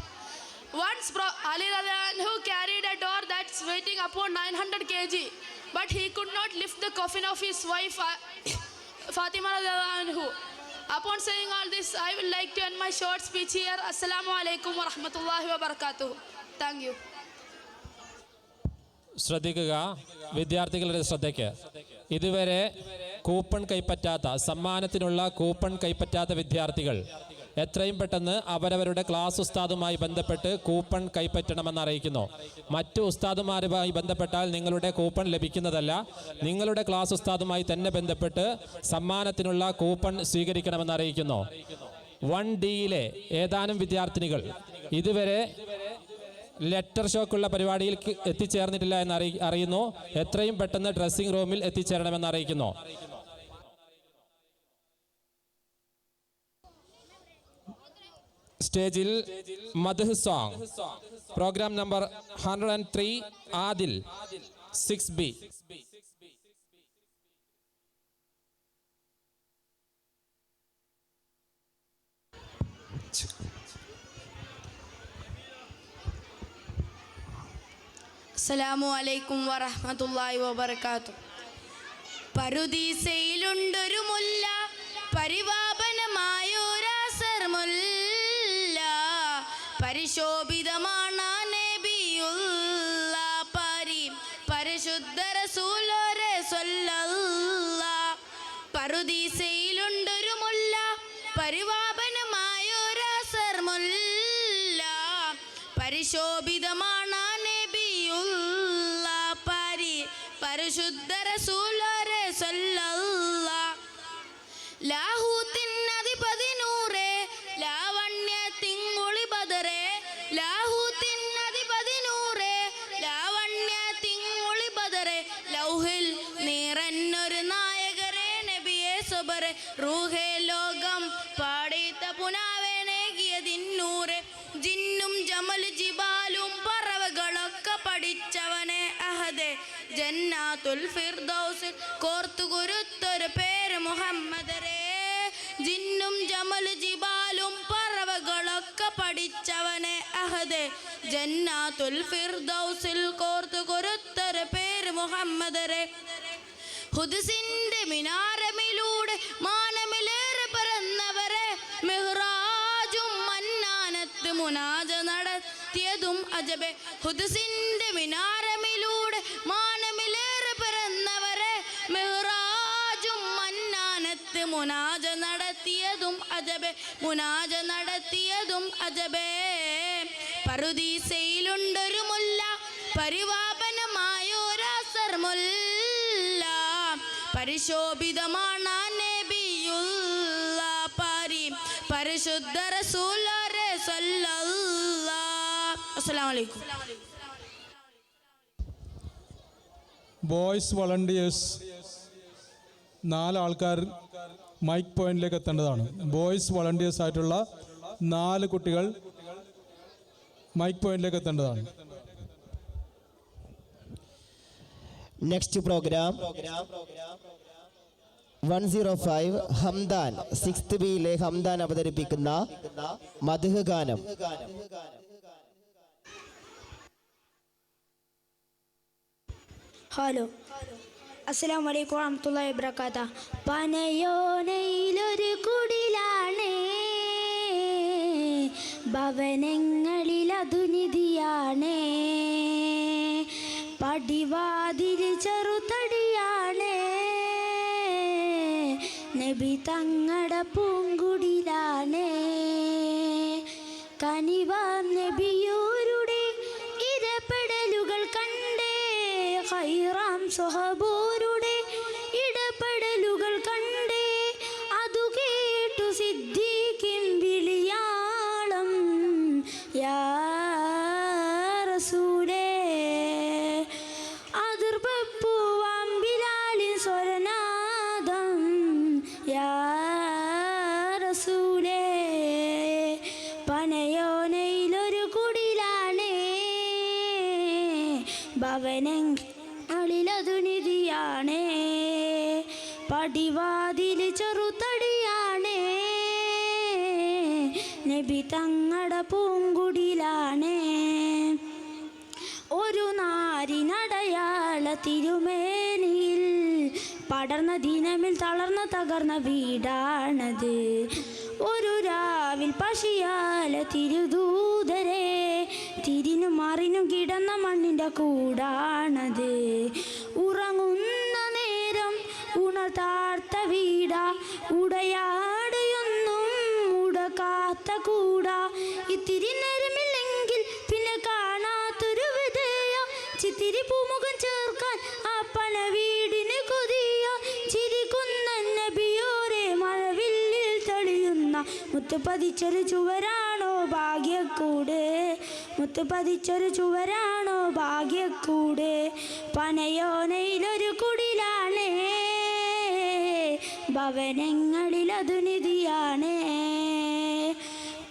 once Ali radhiyallahu anhu carried a door that's weighing upon 900 kg, but he could not lift the coffin of his wife Fatima radhiyallahu anhu. Upon saying all this, I would like to end my short speech here. Assalamu alaikum wa rahmatullahi wa barakatuh. Thank you. ശ്രദ്ധിക്കുക. വിദ്യാർത്ഥികളുടെ ശ്രദ്ധയ്ക്ക്. ഇതുവരെ coupon കൈപ്പറ്റാത്ത, സമ്മാനത്തിനുള്ള coupon കൈപ്പറ്റാത്ത വിദ്യാർത്ഥികൾ എത്രയും പെട്ടെന്ന് അവരവരുടെ class ഉസ്താദുമായി ബന്ധപ്പെട്ട് coupon കൈപ്പറ്റണമെന്ന് അറിയിക്കുന്നു. മറ്റു ഉസ്താദുമാരുമായി ബന്ധപ്പെട്ടാൽ നിങ്ങളുടെ കൂപ്പൺ ലഭിക്കുന്നതല്ല. നിങ്ങളുടെ ക്ലാസ് ഉസ്താദുമായി തന്നെ ബന്ധപ്പെട്ട് സമ്മാനത്തിനുള്ള കൂപ്പൺ സ്വീകരിക്കണമെന്ന് അറിയിക്കുന്നു. 1D-യിലെ ഏതാനും വിദ്യാർത്ഥിനികൾ ഇതുവരെ ലെറ്റർ ഷോക്കുള്ള പരിപാടിയിൽ എത്തിച്ചേർന്നിട്ടില്ല എന്ന് അറിയുന്നു. എത്രയും പെട്ടെന്ന് ഡ്രസ്സിംഗ് റൂമിൽ എത്തിച്ചേരണമെന്ന് അറിയിക്കുന്നു. സ്റ്റേജിൽ മദ്ഹ് song program number 103 Adil 6B. അസ്സലാമു അലൈക്കും വറഹ്മത്തുള്ളാഹി വബറകാതുഹു. പറുദീസയിലുണ്ടൊരു മുല്ല, പരിവാപനമായൊരാസർ മുല്ല, പരിശോഭിതമാണ് നബിയുള്ള പരിശുദ്ധ റസൂലേ സ്വല്ലല്ലാഹ്. പറുദീസയിലുണ്ടൊരു മുല്ല, പരിവാപനമായൊരാസർ മുല്ല, പരിശോഭിതമാണ് പരിശുദ്ധ റസൂലേ സ്വല്ലല്ലാഹ്. ലാഹൂത്തിനധിപതി നൂറേ, ലാവണ്യ തിങ്കുളി ബദറേ, ലാഹൂത്തിനധിപതി നൂറേ, ലാവണ്യ തിങ്കുളി ബദറേ, ലൗഹിൽ നിറഞ്ഞൊരു നായകരെ നബിയെ സുബറെ, റൂഹേ ലോകം പാടിത്ത പുനാവേനേകിയതിന്നൂറെ, ജിന്നും ജമൽ ജിബാലും പറവകളൊക്കെ പഠിച്ചവനെ അഹദേ, ജന്നാത്തുൽ ഫിർദൗസിൽ കോർത്തു കുരുത്തൊരു പേര് മുഹമ്മദരേ, ജിന്നും ജമൽ ജിബാലും പറവകളൊക്കെ ഒക്കെ പഠിച്ചവനെ അഹദ് ജന്നാത്തുൽ ഫിർദൗസിൽ കോർത്തു കൊടുത്തൊരു പേര് മുഹമ്മദരെ. ഹുദ്സിന്റെ മിനാരമിലൂടെ മാനമിലേറെ പറന്നവരെ മെഹ്റാജും മന്നാനത്ത് മുനാജ നടത്തിയതും അജബെ. ഹുദ്സിന്റെ മിനാരമിലൂടെ മാനമിലേറെ പറന്നവരെ മെഹ്റാജും മന്നാനത്ത് മുനാജ നടത്തിയതും അജബെ. മുനാജ നടത്തിയതും അജബേ. പറുദീസയിലുണ്ടൊരു മുല്ല പരിവാപനമായൊരസർ മുല്ല. പരിശോഭിതമാണ് നബിയുള്ള പാരി പരിശുദ്ധ റസൂലുള്ളാഹി സ്വല്ലല്ലാഹു. അസ്സലാമു അലൈക്കും. ബോയ്സ് വളണ്ടിയേഴ്സ് 4 ആൾക്കാർ മൈക്ക് പോയിന്റിലേക്ക് എത്തേണ്ടതാണ്. ബോയ്സ് വളണ്ടിയേഴ്സ് ആയിട്ടുള്ള 4 കുട്ടികൾ മൈക്ക് പോയിന്റിലേക്ക് എത്തേണ്ടതാണ്. നെക്സ്റ്റ് പ്രോഗ്രാം 105 ഹംദാൻ 6th ബിയിലെ ഹംദാൻ അവതരിപ്പിക്കുന്ന മദ്ഹ് ഗാനം. ഹലോ, അസ്സലാമു അലൈക്കും വറഹ്മത്തുള്ളാഹി വബറകാതുഹു. പനയോനയിലൊരു കുടിലാണ്, ഭവനങ്ങളിൽ അതുനിധിയാണ്. പടിവാതിൽ ചെറുതടിയാണ്, നബി തങ്ങട പൂങ്കുടിലാണ്. കനിവാ നബിയോരുടെ ഇടപെടലുകൾ കണ്ടേ, ഖൈറാം സ്വഹബോരുടെ ഇടപെടലുകൾ കണ്ടേ. അതു കേട്ടു സിദ്ദീഖിൻ വിളിയാളം, യാ റസൂലേ. അതിർപ്പൂവാം ബിലാലിൻ സ്വരനാദം, യാ റസൂലേ. പനയോനയിലൊരു കുടിലാണ്, ഭവനങ്ങളിലതു നിധിയാണ്. പടിവാതിൽ ചെറുതടിയാണ്, നബി തങ്ങട പൂങ്കുടിലാണ്. ഒരു നാരിനടയാള തിരുമേനിയിൽ പടർന്ന ദിനമിൽ തളർന്ന തകർന്ന വീടാണത്. ഒരു രാവിൽ പശിയാല തിരുദൂതരെ തിരിനും മറിനും കിടന്ന മണ്ണിൻ്റെ കൂടാണത്. ഉറങ്ങുന്ന നേരം ഉണർത്താത്ത വീട, ഉടയാടയൊന്നും ഉടക്കാത്ത കൂട. ഇത്തിരി നേരമില്ലെങ്കിൽ പിന്നെ കാണാത്തൊരു വിധേയ, ചിത്തിരി പൂമുഖം ചേർക്കാൻ ആ പന വീടിന് കൊതിയ. ചിരിക്കുന്ന നബിയോരെ മഴവില്ലിൽ തെളിയുന്ന മുത്തുപതിച്ചൊരു ചുവരാണോ ഭാഗ്യക്കൂട്, മുത്തുപതിച്ചൊരു ചുവരാണോ ഭാഗ്യക്കൂട്. പനയോനയിലൊരു കുടിലാണ്, ഭവനങ്ങളിലതു നിധിയാണ്.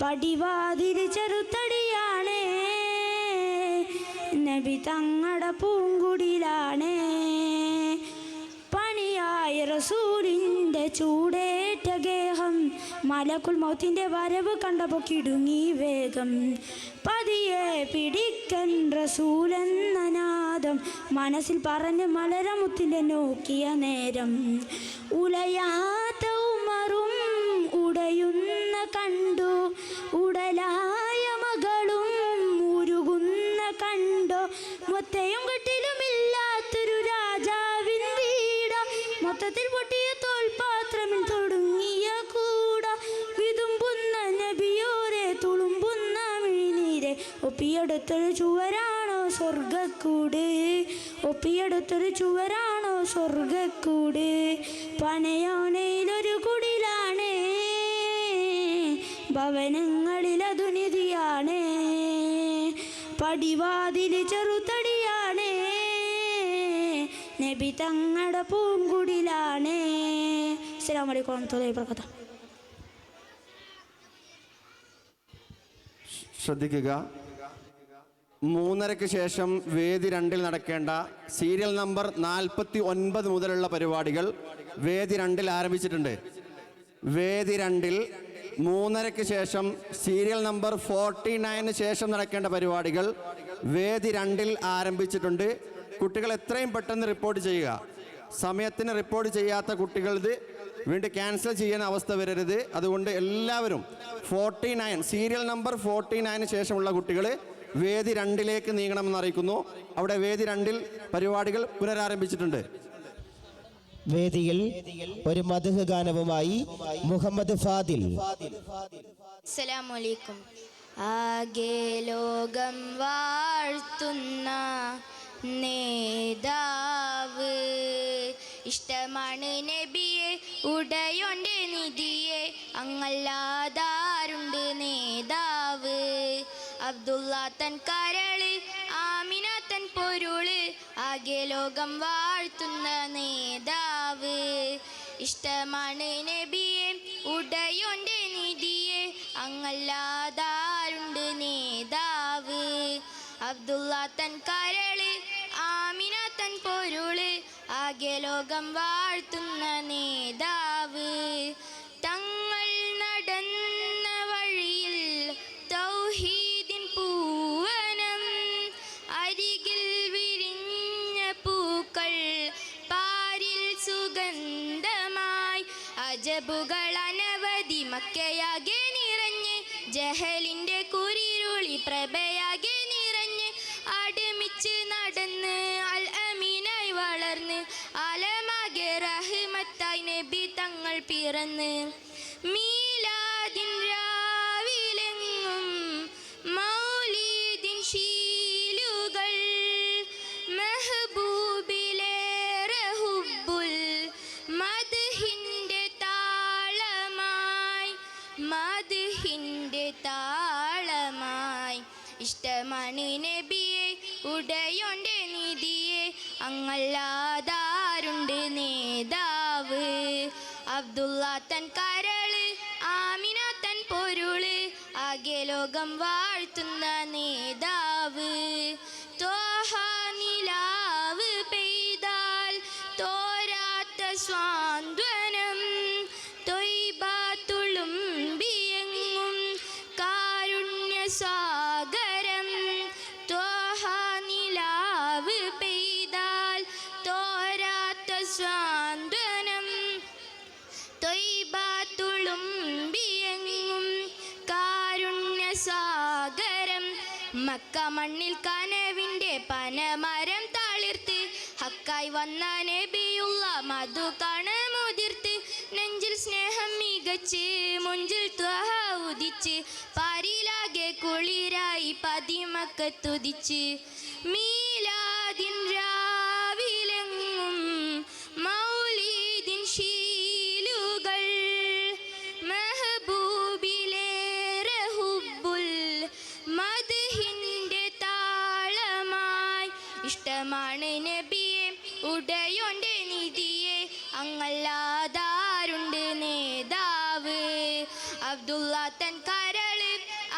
പടിവാതിൽ ചെറുതടിയാണ്, നബി തങ്ങട പൂങ്കുടിലാണ്. പണിയായ റസൂലിൻ്റെ ചൂടേറ്റ ഗേഹം, മലക്കുൽ മൗത്തിൻ്റെ വരവ് കണ്ടപ്പോൾ കിടുങ്ങി വേഗം. പതിയെ പിടിക്കൻ റസൂലെന്ന നാദം മനസ്സിൽ പറഞ്ഞ് മലരമുത്തിൻ്റെ നോക്കിയ നേരം. ഉലയാത്ത ഉമറും ഉടയുന്ന കണ്ടു, ഉടലായ മകളും ഉരുകുന്ന കണ്ടോ. മൊത്തയും കെട്ടിലുമില്ലാത്തൊരു രാജാവിൻ വീട, മൊത്തത്തിൽ പൊട്ടിയ തോൽപാത്രമിൽ തുടങ്ങിയ കൂട. വിതുമ്പുന്ന നബിയോരെ തുളുമ്പുന്ന മിഴിനീരെ, ഒപ്പിയെടുത്തൊരു ചുവരാണോ സ്വർഗക്കൂട്, ഒപ്പിയെടുത്തൊരു ചുവരാണോ സ്വർഗക്കൂട്. പനയോനയിലൊരു കുടിലാണ്, ഭവനങ്ങളിലതു നിധിയാണ്. പടിവാതിൽ ചെറുതടിയാണ്, നബി തങ്ങട പൂങ്കുടിലാണ്. അസ്സലാമു അലൈക്കും വറഹ്മത്തുള്ളാഹി വബറകാതുഹു. ശ്രദ്ധിക്കുക, 3:30 ശേഷം വേദി 2-ൽ നടക്കേണ്ട സീരിയൽ നമ്പർ 49 മുതലുള്ള പരിപാടികൾ വേദി 2-ൽ ആരംഭിച്ചിട്ടുണ്ട്. വേദി 2-ൽ 3:30 ശേഷം സീരിയൽ നമ്പർ 49 ശേഷം നടക്കേണ്ട പരിപാടികൾ വേദി 2-ൽ ആരംഭിച്ചിട്ടുണ്ട്. കുട്ടികൾ എത്രയും പെട്ടെന്ന് റിപ്പോർട്ട് ചെയ്യുക. സമയത്തിന് റിപ്പോർട്ട് ചെയ്യാത്ത കുട്ടികളത് വീണ്ടും ക്യാൻസൽ ചെയ്യുന്ന അവസ്ഥ വരരുത്. അതുകൊണ്ട് എല്ലാവരും 49 സീരിയൽ നമ്പർ 49 ശേഷമുള്ള കുട്ടികൾ വേദി 2-ലേക്ക് നീങ്ങണമെന്ന് അറിയിക്കുന്നു. അവിടെ വേദി 2-ൽ പരിപാടികൾ പുനരാരംഭിച്ചിട്ടുണ്ട്. വേദിയിൽ ഒരു മദ്ഹ് ഗാനവുമായി മുഹമ്മദ് ഫാദിൽ. അസ്സലാമു അലൈക്കും. ആകെ ലോകം വാഴ്ത്തുന്ന നേതാവ് ഇഷ്ടമാണ് നബിയെ ഉടയോന്റെ നിധിയെ അങ്ങല്ലാതാരുണ്ട് നേതാവ് അബ്ദുള്ള തൻ കരള് ആമിന തൻ പൊരുള് ആകെ ലോകം വാഴ്ത്തുന്ന നേതാവ് ഇഷ്ടമാണ് നബിയെ ഉടയോന്റെ നിധിയെ അങ്ങല്ലാതാരുണ്ട് നേതാവ് അബ്ദുള്ള തൻ കരള് ആമിന തൻ പൊരുള് ആകെ ലോകം വാഴ്ത്തുന്ന നേതാവ് തങ്ങൾ നടന്ന വഴിയിൽ തൗഹീദിൻ പൂവനം അരികിൽ വിരിഞ്ഞ പൂക്കൾ പാരിൽ സുഗന്ധമായി അജബുകൾ അനവധി മക്കയാകെ നിറഞ്ഞ് ജഹലിന്റെ കുരിരുളി പ്രഭയാകെ നിറഞ്ഞ് അടുമിച്ച് നടന്ന് അൽ അമീനായി വളർന്ന് ആലമാകെ റഹ്മത്തായി നബി തങ്ങൾ പിറന്ന് മീലാദിൻ രാവിലെങ്ങും മൗലീദിൻ ശീലുകൾ മെഹബൂബിലേറെ ഹുബ്ബുൽ മദ്ഹിന്റെ താളമായി ഇഷ്ടമാണ് നബിയെ ഉടയോന്റെ നിധിയെ അങ്ങല്ലാതാരുണ്ട് നേതാവ് അബ്ദുള്ള തൻ കരള് ആമിന തൻ പൊരുള് ആകെ ലോകം വാഴ്ത്തുന്ന നേതാവ് ത്വാഹ നിലാവ് പെയ്താൽ തോരാത്ത സ്വാന്തനം തൊയ്ബത്തുളുംബിയെങ്ങും കാരുണ്യ സാഗരം ത്വാഹ നിലാവ് പെയ്താൽ തോരാത്ത സ്വാന്തനം തൊയ്ബത്തുളുംബിയെങ്ങും കാരുണ്യ സാഗരം മക്ക മണ്ണിൽ കനവിൻ്റെ പനമരം തളിർത്ത് ഹക്കായി വന്ന നബിയുള്ള മധു കണമുതിർത്ത് നെഞ്ചിൽ സ്നേഹം മികച്ച് മുഞ്ചിൽ ത്വഹ ഉദിച്ച് പാരിലാകെ കുളിരായി പതിമക്കത്തുദിച്ച് മീലാദിൻ രാവിലെങ്ങും മൗലീദിൻ ശീലുകൾ മെഹബൂബിലേറെ ഹുബ്ബുൽ മദ്ഹിന്റെ താളമായി ഇഷ്ടമാണ് നബിയെ ഉടയോന്റെ നിധിയെ അങ്ങല്ലാതാരുണ്ട് നേതാവ് അബ്ദുള്ള തൻ കരള്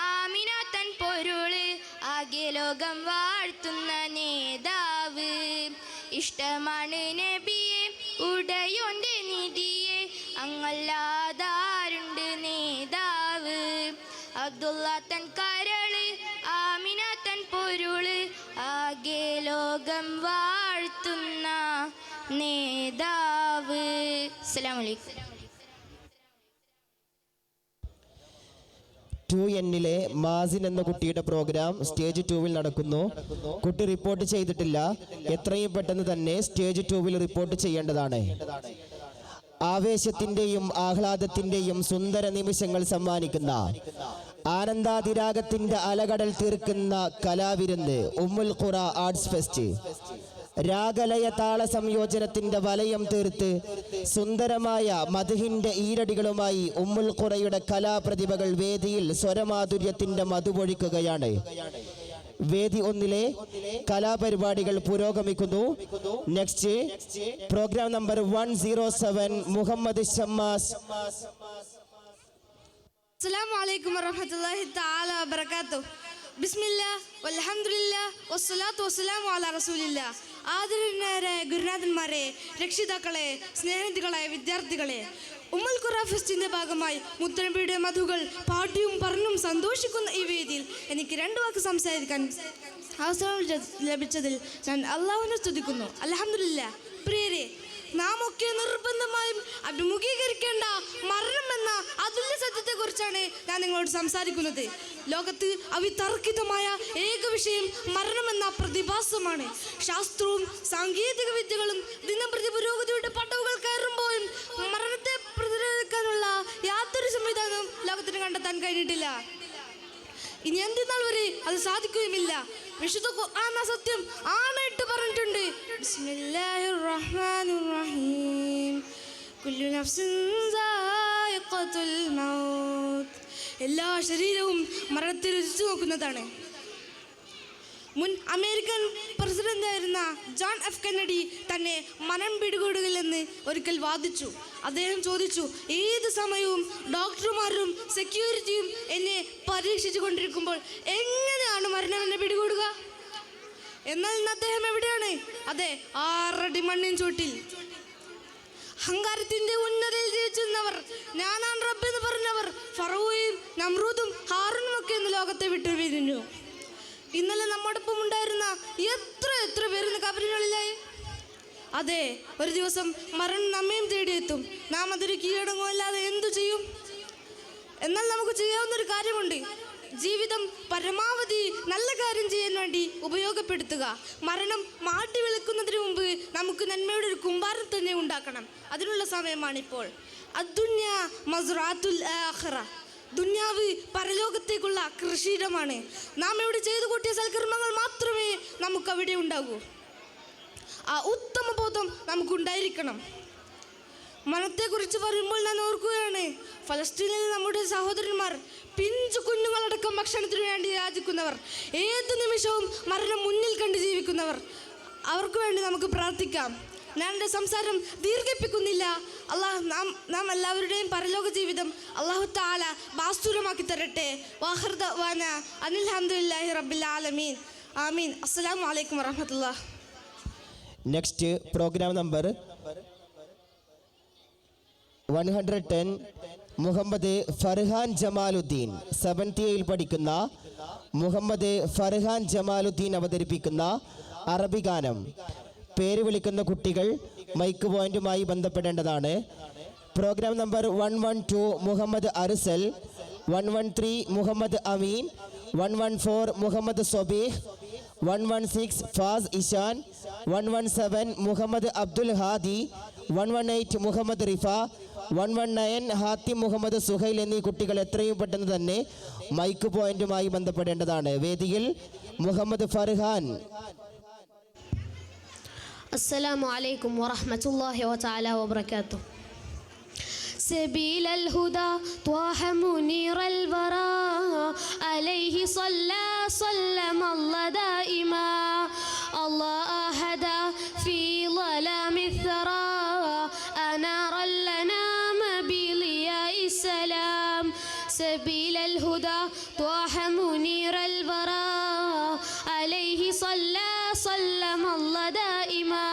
ആമിന തൻ പൊരുള് ആകെ ലോകം വാഴ്ത്തുന്ന നേതാവ് ഇഷ്ടമാണ് നബിയെ ഉടയോന്റെ നിധിയെ അങ്ങല്ലാതാരുണ്ട് നേതാവ് അബ്ദുള്ള തൻ കരള് ആമിന തൻ പൊരുള് ആകെ ലോകം വാഴ്ത്തുന്ന നേതാവ്. അസ്സലാമു അലൈക്കും. 2Nലെ മാസിൻ എന്ന കുട്ടിയുടെ പ്രോഗ്രാം സ്റ്റേജ് 2-ൽ നടക്കുന്നു. കുട്ടി റിപ്പോർട്ട് ചെയ്തിട്ടില്ല. എത്രയും പെട്ടെന്ന് തന്നെ സ്റ്റേജ് 2-ൽ റിപ്പോർട്ട് ചെയ്യേണ്ടതാണ്. ആവേശത്തിൻ്റെയും ആഹ്ലാദത്തിൻ്റെയും സുന്ദര നിമിഷങ്ങൾ സമ്മാനിക്കുന്ന ആനന്ദാതിരാഗത്തിൻ്റെ അലകടൽ തീർക്കുന്ന കലാവിരുന്ന് ഉമ്മുൽ ഖുറ ആർട്സ് ഫെസ്റ്റ് രാഗലയ താള സംയോജനത്തിന്റെ വലയം തീർത്ത് സുന്ദരമായ മദ്ഹിന്റെ ഈരടികളുമായി ഉമ്മുൽ ഖുറയുടെ കലാപ്രതിഭകൾ വേദിയിൽ സ്വരമാധുര്യത്തിന്റെ മധുപൊഴിക്കുകയാണ്. വേദി 1-ലെ കലാപരിപാടികൾ പുരോഗമിക്കുന്നു. Next program number 107 Muhammad Shammas. അസ്സലാമു അലൈക്കും വറഹ്മത്തുള്ളാഹി തആല വബറകാതുഹു. ബിസ്മില്ലാ വൽഹംദുലില്ലാ വസ്സലാത്തു വസ്സലാമു അലാ റസൂലില്ലാ. ആദരണീയരായ ഗുരുനാഥന്മാരെ, രക്ഷിതാക്കളെ, സ്നേഹിതകളെ, വിദ്യാർത്ഥികളെ, ഉമ്മുൽ ഖുറ ഫെസ്റ്റിന്റെ ഭാഗമായി മുത്തനബിയുടെ മധുകൾ പാടിയും പറഞ്ഞും സന്തോഷിക്കുന്ന ഈ വേദിയിൽ എനിക്ക് 2 വാക്ക് സംസാരിക്കാൻ അവസരം ലഭിച്ചതിൽ ഞാൻ അള്ളാഹുവിനെ സ്തുതിക്കുന്നു. അൽഹംദുലില്ലാ. പ്രിയരെ, നാം ഒക്കെ നിർബന്ധമായും അഭിമുഖീകരിക്കേണ്ട മരണം എന്ന അതുല്യ സത്യത്തെക്കുറിച്ചാണ് ഞാൻ നിങ്ങളോട് സംസാരിക്കുന്നത്. ലോകത്ത് അവിതർക്കിതമായ ഏക വിഷയം മരണമെന്ന പ്രതിഭാസമാണ്. ശാസ്ത്രവും സാങ്കേതിക വിദ്യകളും ദിനംപ്രതി പുരോഗതിയുടെ പടവുകൾ കയറുമ്പോഴും മരണത്തെ പ്രതിരോധിക്കാനുള്ള യാതൊരു സംവിധാനവും ലോകത്തിന് കണ്ടെത്താൻ കഴിഞ്ഞിട്ടില്ല. ഇനി എന്തിനാൾ വരെ അത് സാധിക്കുകയുമില്ല. വിശുദ്ധ ഖുർആൻ സത്യം ആണയിട്ട് പറഞ്ഞിട്ടുണ്ട്. ബിസ്മില്ലാഹിർ റഹ്മാനിർ റഹീം. കുല്ലു നഫ്സിൻ സായിഖത്തുൽ മൗത്ത്. എല്ലാ ശരീരവും മരണത്തെ രുചിച്ചു നോക്കുന്നതാണ്. മുൻ അമേരിക്കൻ പ്രസിഡന്റായിരുന്ന ജോൺ എഫ് കെന്നഡി തന്നെ മനം പിടികൂടുകയില്ലെന്ന് ഒരിക്കൽ വാദിച്ചു. അദ്ദേഹം ചോദിച്ചു, ഏത് സമയവും ഡോക്ടർമാരും സെക്യൂരിറ്റിയും എന്നെ പരീക്ഷിച്ചു കൊണ്ടിരിക്കുമ്പോൾ എങ്ങനെയാണ് മരണം എന്നെ പിടികൂടുക? എന്നാൽ ഇന്ന് അദ്ദേഹം എവിടെയാണ്? അതെ, 6 അടി മണ്ണിൻ ചോട്ടിൽ. അഹങ്കാരത്തിന്റെ ഉന്നതയിൽ ജീവിച്ചിരുന്നവർ, ഞാനാണ് റബ്ബ് എന്ന് പറഞ്ഞവർ ഫറവോയും നമ്രൂദും ഹാറൂനും ഒക്കെ ഇന്ന് ലോകത്തെ വിട്ടു പിരിഞ്ഞു. ഇന്നലെ നമ്മോടൊപ്പം ഉണ്ടായിരുന്ന എത്ര പേര് കബറിനുള്ളിലായി. അതെ, ഒരു ദിവസം മരണം നമ്മയും തേടിയെത്തും. നാം അതൊരു കീഴടങ്ങുമല്ലാതെ എന്തു ചെയ്യും? എന്നാൽ നമുക്ക് ചെയ്യാവുന്നൊരു കാര്യമുണ്ട്. ജീവിതം പരമാവധി നല്ല കാര്യം ചെയ്യാൻ വേണ്ടി ഉപയോഗപ്പെടുത്തുക. മരണം മാട്ടി വിളിക്കുന്നതിന് മുമ്പ് നമുക്ക് നന്മയുടെ ഒരു കുമ്പാരം തന്നെ ഉണ്ടാക്കണം. അതിനുള്ള സമയമാണിപ്പോൾ. അദ്ദുന്യ മസ്റാത്തുൽ ആഖിറ. ദുന്യാവ് പരലോകത്തേക്കുള്ള കൃഷിയിടമാണ്. നാം ഇവിടെ ചെയ്തു കൂട്ടിയ സൽക്കർമ്മങ്ങൾ മാത്രമേ നമുക്ക് അവിടെ ഉണ്ടാകൂ. ആ ഉത്തമ ബോധം നമുക്കുണ്ടായിരിക്കണം. മരണത്തെക്കുറിച്ച് പറയുമ്പോൾ ഞാൻ ഓർക്കുകയാണ്, ഫലസ്തീനിൽ നമ്മുടെ സഹോദരന്മാർ, പിഞ്ചു കുഞ്ഞുങ്ങളടക്കം ഭക്ഷണത്തിന് വേണ്ടി യാചിക്കുന്നവർ, ഏത് നിമിഷവും മരണം മുന്നിൽ കണ്ട് ജീവിക്കുന്നവർ, അവർക്ക് വേണ്ടി നമുക്ക് പ്രാർത്ഥിക്കാം. ഞാൻ എൻ്റെ സംസാരം ദീർഘിപ്പിക്കുന്നില്ല. നാം എല്ലാവരുടെയും പരലോക ജീവിതം അല്ലാഹു തആല ബാസ്തുരമാക്കി തരട്ടെ. വാഖിർ ദഅ്വാന അനിൽ ഹംദുലില്ലാഹി റബ്ബിൽ ആലമീൻ. ആമീൻ. അസ്സലാമു അലൈക്കും വറഹ്മത്തുള്ളാഹി. Next program number 110 Muhammad Farhan Jamaluddin. 7th A പഠിക്കുന്ന മുഹമ്മദ് ഫർഹാൻ ജമാലുദ്ദീൻ അവതരിപ്പിക്കുന്ന അറബി ഗാനം. പേര് വിളിക്കുന്ന കുട്ടികൾ മൈക്ക് പോയിന്റുമായി ബന്ധപ്പെടേണ്ടതാണ്. പ്രോഗ്രാം നമ്പർ 112 മുഹമ്മദ് അർസൽ, 113 മുഹമ്മദ് അമീൻ, 114 മുഹമ്മദ് സൊബീഹ്, 116 ഫാസ് ഇഷാൻ, 117 മുഹമ്മദ് അബ്ദുൽ ഹാദി, 118 മുഹമ്മദ് റിഫ, 119 ഹാത്തിം മുഹമ്മദ് സുഹൈൽ എന്നീ കുട്ടികൾ എത്രയും പെട്ടെന്ന് തന്നെ മൈക്ക് പോയിന്റുമായി ബന്ധപ്പെടേണ്ടതാണ്. വേദിയിൽ മുഹമ്മദ് ഫർഹാൻ. السلام عليكم ورحمة الله تعالى وبركاته. سبيل الهدى طه منير الورى عليه صلى سلم الله دائما الله أهدى في ظلام الثرى أنار الأنام بضياء السلام سبيل الهدى طه منير الورى عليه صلى سلم الله دائما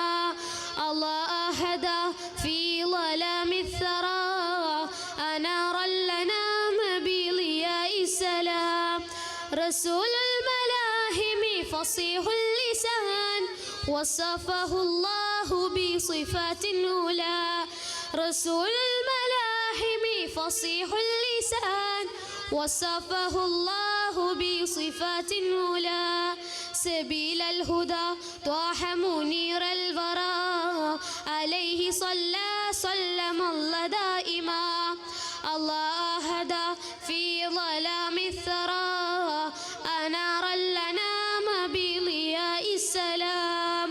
الله أهدى في ظلام الثرى أنار الأنام بضياء السلام رسول الملاهم فصيح اللسان وصفه الله بصفات أولى رسول الملاهم فصيح اللسان وصفه الله بصفات أولى سبيل الهدى طه منير الورى عليه صلى سلم الله دائما الله هدى في ظلام الثرى أنار الأنام بضياء السلام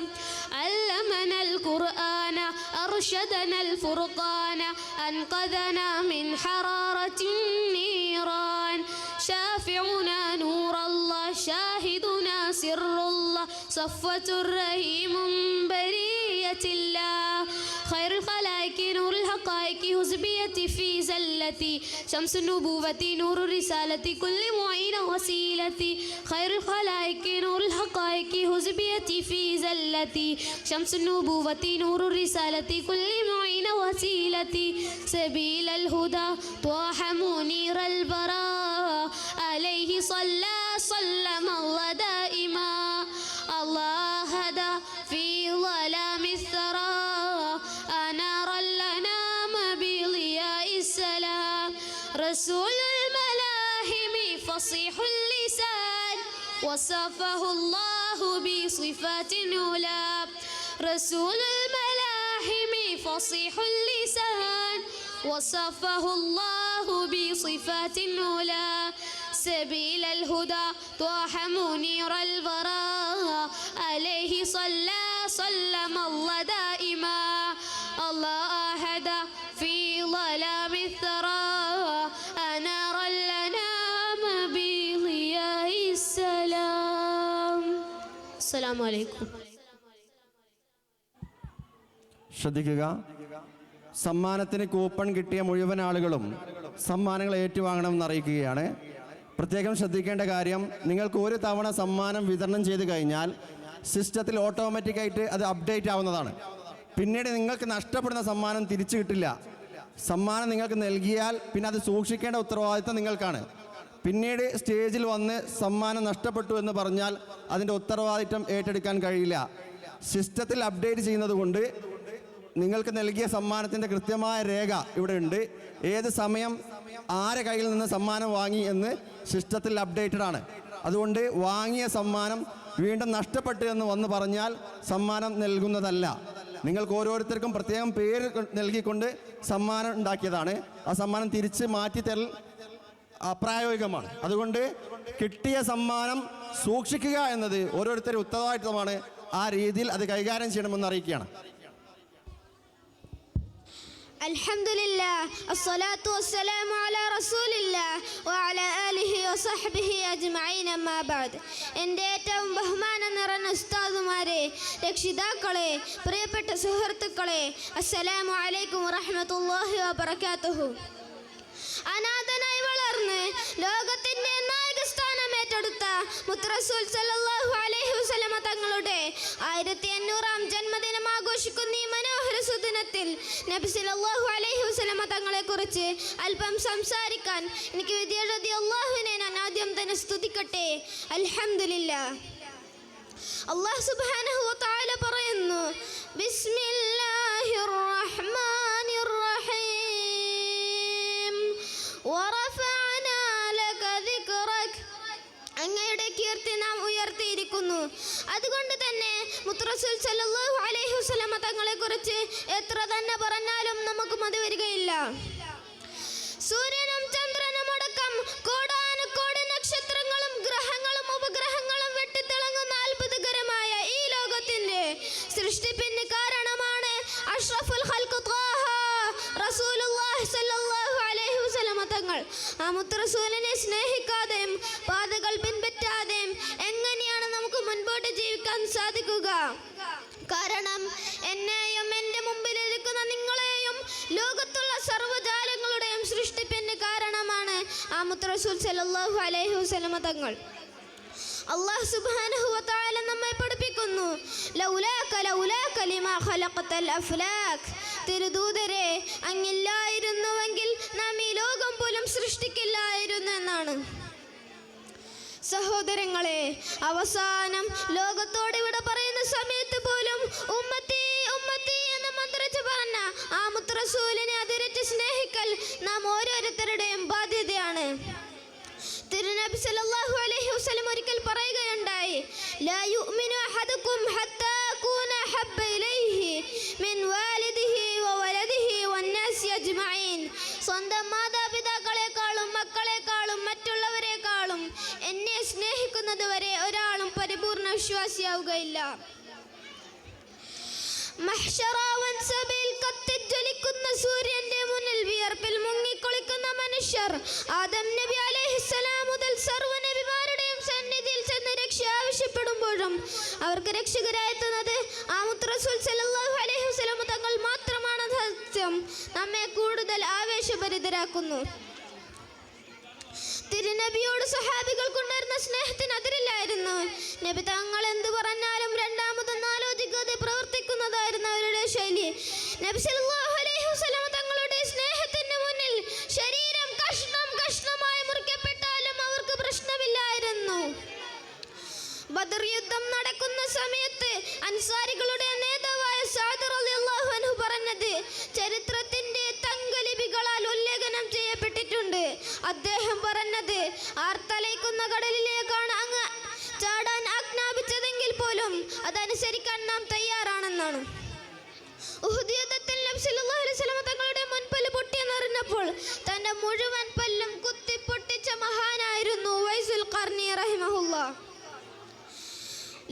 علمنا القرآن أرشدنا الفرقان أنقذنا من حرارة النيران شافعنا نور الله شاهدنا سر الله صفوة الرحيم برية الله خير الخلائق نور الحقائق حزبية في زلتي شمس النبوة نور الرسالة كل معين وسيلتي خير الخلائق نور الحقائق لقائك حزبيتي في زلتي شمس النبوة نور الرسالة كل معين وسيلتي سبيل الهدى طاح منير البراء عليه صلى سلم الله دائما الله هدى في ظلام الثرى أنار الأنام بضياء السلام رسول الملاحم فصيح اللسان وصفه الله بصفات علا رسول الملاحم فصيح اللسان وصفه الله بصفات علا سبيل الهدى طاح منير البراء عليه صلى سلم الله دائما الله هدى في ظلام الثرى أنار الأنام بضياء السلام السلام عليكم. ശ്രദ്ധിക്കുക, സമ്മാനത്തിന് കൂപ്പൺ കിട്ടിയ മുഴുവൻ ആളുകളും സമ്മാനങ്ങൾ ഏറ്റുവാങ്ങണമെന്ന് അറിയിക്കുകയാണ്. പ്രത്യേകം ശ്രദ്ധിക്കേണ്ട കാര്യം, നിങ്ങൾക്ക് ഒരു തവണ സമ്മാനം വിതരണം ചെയ്ത് കഴിഞ്ഞാൽ സിസ്റ്റത്തിൽ ഓട്ടോമാറ്റിക്കായിട്ട് അത് അപ്ഡേറ്റ് ആവുന്നതാണ്. പിന്നീട് നിങ്ങൾക്ക് നഷ്ടപ്പെടുന്ന സമ്മാനം തിരിച്ചു കിട്ടില്ല. സമ്മാനം നിങ്ങൾക്ക് നൽകിയാൽ പിന്നെ അത് സൂക്ഷിക്കേണ്ട ഉത്തരവാദിത്തം നിങ്ങൾക്കാണ്. പിന്നീട് സ്റ്റേജിൽ വന്ന് സമ്മാനം നഷ്ടപ്പെട്ടു എന്ന് പറഞ്ഞാൽ അതിൻ്റെ ഉത്തരവാദിത്തം ഏറ്റെടുക്കാൻ കഴിയില്ല. സിസ്റ്റത്തിൽ അപ്ഡേറ്റ് ചെയ്യുന്നത് കൊണ്ട് നിങ്ങൾക്ക് നൽകിയ സമ്മാനത്തിൻ്റെ കൃത്യമായ രേഖ ഇവിടെ ഉണ്ട്. ഏത് സമയം ആരെ കയ്യിൽ നിന്ന് സമ്മാനം വാങ്ങി എന്ന് സിസ്റ്റത്തിൽ അപ്ഡേറ്റഡ് ആണ്. അതുകൊണ്ട് വാങ്ങിയ സമ്മാനം വീണ്ടും നഷ്ടപ്പെട്ടു എന്ന് വന്ന് പറഞ്ഞാൽ സമ്മാനം നൽകുന്നതല്ല. നിങ്ങൾക്ക് ഓരോരുത്തർക്കും പ്രത്യേകം പേര് നൽകിക്കൊണ്ട് സമ്മാനം ഉണ്ടാക്കിയതാണ്. ആ സമ്മാനം തിരിച്ച് മാറ്റിത്തരൽ അപ്രായോഗികമാണ്. അതുകൊണ്ട് കിട്ടിയ സമ്മാനം സൂക്ഷിക്കുക എന്നത് ഓരോരുത്തരുടെ ഉത്തരവാദിത്വമാണ്. ആ രീതിയിൽ അത് കൈകാര്യം ചെയ്യണമെന്ന് അറിയിക്കുകയാണ്. അൽഹംദുലില്ലാ അസ്സലാത്തു വസ്സലാമു അലാ റസൂലില്ലാ വഅലാ ആലിഹി വസഹ്ബിഹി അജ്മഈൻ അമ്മാ ബഅദ്. എൻ്റെ ഏറ്റവും ബഹുമാനം നിറഞ്ഞ ഉസ്താദുമാരെ, രക്ഷിതാക്കളെ, പ്രിയപ്പെട്ട സുഹൃത്തുക്കളെ, അസ്സലാമു അലൈക്കും വറഹ്മത്തുള്ളാഹി വബറകാതുഹു. അനാഥനായി വളർന്ന് ലോകത്തിൻ്റെ നായകസ്ഥാനം ഏറ്റെടുത്ത മുത്തറസൂൽ സല്ലല്ലാഹു അലൈഹി വസല്ലമ തങ്ങളുടെ 1500-ാം ജന്മദിനം ആഘോഷിക്കുന്ന ഈ മനോഹര സുദിനത്തിൽ നബി സല്ലല്ലാഹു അലൈഹി വസല്ലമ തങ്ങളെക്കുറിച്ച് അല്പം സംസാരിക്കാൻ എനിക്ക് വിധിയെഴുതി അല്ലാഹുവിനെ ഞാൻ ആദ്യം തന്നെ സ്തുതിക്കട്ടെ. അൽഹംദുലില്ലാഹ്. അല്ലാഹു സുബ്ഹാനഹു വ തആല പറയുന്നു, ബിസ്മില്ലാഹിർ റഹ്മാനിർ റഹീം വറഫഅനാ ലക ദിക്റക്. അങ്ങയുടെ കീർത്തി നാം ഉയർത്തിയിരിക്കുന്നു. അതുകൊണ്ട് തന്നെ മുത്തറസൂൽ സല്ലല്ലാഹു അലൈഹി വസല്ലമ തങ്ങളെക്കുറിച്ച് എത്ര തന്നെ പറഞ്ഞാലും നമുക്ക് മതി വരികയില്ല. സൂര്യനും ചന്ദ്രനും അടക്കം കോടാനുകോടി നക്ഷത്രങ്ങളും ഗ്രഹങ്ങളും ഉപഗ്രഹങ്ങളും വെട്ടിത്തിളങ്ങുന്ന അത്ഭുതകരമായ ഈ ലോകത്തിന്റെ സൃഷ്ടിപ്പിന് കാരണമാണ് അഷ്റഫുൽ ഖൽഖ് ത്വാഹ റസൂലുള്ളാഹി സ്വല്ലല്ലാഹു അലൈഹി വസല്ലമ തങ്ങൾ. ആ മുത്തറസൂലിനെ സ്നേഹിക്കാതെയും പാതകൾ പിൻപറ്റാതെയും എങ്ങനെയാണ് നമുക്ക് മുൻപോട്ട് ജീവിക്കാൻ സാധിക്കുക? കാരണം എന്നെയും എൻ്റെ മുമ്പിലിരിക്കുന്ന നിങ്ങളെയും ലോകത്തുള്ള സർവ്വജാലങ്ങളുടെയും സൃഷ്ടിപ്പിന് കാരണമാണ് ആ മുത്തറസൂൽ സല്ലല്ലാഹു അലൈഹി വസല്ലമ തങ്ങൾ. അല്ലാഹു സുബ്ഹാനഹു വ തആല നമ്മെ പഠിപ്പിക്കുന്നു, ലൗലാക ലൗലാക ലിമാ ഖലഖതൽ അഫ്ലാക്. തിരുദൂതരെ, അങ്ങില്ലായിരുന്നുവെങ്കിൽ നാം ഈ ലോകം പോലും സൃഷ്ടിക്കില്ലായിരുന്നു എന്നാണ്. സഹോദരങ്ങളെ, അവസാനം ലോകത്തോട് ഇവിടെ പറയുന്ന സമയത്ത് പോലും ഉമ്മത്തി ഉമ്മത്തി എന്ന് മന്ത്രിച്ച് പറഞ്ഞ ആ മുത്തറസൂലിനെ അതിരറ്റ് സ്നേഹിക്കൽ നാം ഓരോരുത്തരുടെയും ബാധ്യതയാണ്. തിരുനബി സല്ലല്ലാഹു അലൈഹി വസല്ലം ഒരിക്കൽ പറയുകയുണ്ടായി, ലാ യുഅ്മിനു അഹദുക്കും ഹത്താ അകൂന ഹബ്ബ ഇലൈഹി മിൻ വാലിദിഹി വവലദിഹി വന്നാസി അജ്മഈൻ. സ്വന്തം മാതാപിതാക്കളെക്കാളും മക്കളെക്കാളും മറ്റുള്ളവരെക്കാളും എന്നെ സ്നേഹിക്കുന്നത് വരെ ഒരാളും പരിപൂർണ വിശ്വാസിയാവുകയില്ല. മഹ്ശറാവൻ സഭയിൽ കത്തിജ്വലിക്കുന്ന സൂര്യന്റെ മുന്നിൽ വിയർപ്പിൽ മുങ്ങിക്കുളിക്കുന്ന മനുഷ്യർ ആദം നബി അലൈഹിസ്സലാം മുതൽ സർവ്വ നബിമാരുടെയും സന്നിധിയിൽ ചെന്ന് രക്ഷ ആവശ്യപ്പെടുമ്പോഴും അവർക്ക് രക്ഷകരായെത്തുന്നത് ആ മുത്തറസൂൽ സല്ലല്ലാഹു അലൈഹി വസല്ലം തങ്ങൾ മാത്രമാണ്. സത്യം നമ്മെ കൂടുതൽ ആവേശഭരിതരാക്കുന്നു. തിരുനബിയോട് സഹാബികൾക്കുണ്ടായിരുന്ന സ്നേഹത്തിന് അതിരില്ലായിരുന്നു. നബി തങ്ങളെ നബി സല്ലല്ലാഹു അലൈഹി വസല്ലം തങ്ങളുടെ സ്നേഹത്തിന് മുന്നിൽ ശരീരം കഷ്ണം കഷ്ണമായി മുറിക്കപ്പെട്ടാലും അവർക്ക് പ്രശ്നമില്ലായിരുന്നു. ബദർ യുദ്ധം നടക്കുന്ന സമയത്ത് അൻസാരികളുടെ നേതാവായ സഅദ് റളിയല്ലാഹു അൻഹു പറഞ്ഞത് ചരിത്രത്തിന്റെ തങ്കലിപികളാൽ ഉല്ലേഖനം ചെയ്യപ്പെട്ടിട്ടുണ്ട്. അദ്ദേഹം പറഞ്ഞത് ആർത്തലയ്ക്കുന്ന കടലിലേക്കാണ് അങ്ങ് ചാടാൻ ആജ്ഞാപിച്ചതെങ്കിൽ പോലും അതനുസരിക്കാൻ നാം തയ്യാറാണെന്നാണ്. ഉഹുദ് യുദ്ധത്തിൽ നബി സല്ലല്ലാഹു അലൈഹി വസല്ലം തങ്ങളുടെ മുൻപല്ല് പൊട്ടിയെന്നറിഞ്ഞപ്പോൾ തന്റെ മുഴുവൻ പല്ലും കുത്തിപ്പൊട്ടിച്ച മഹാനായിരുന്നു ഉവൈസുൽ ഖർനി റഹിമഹുല്ലാഹ്.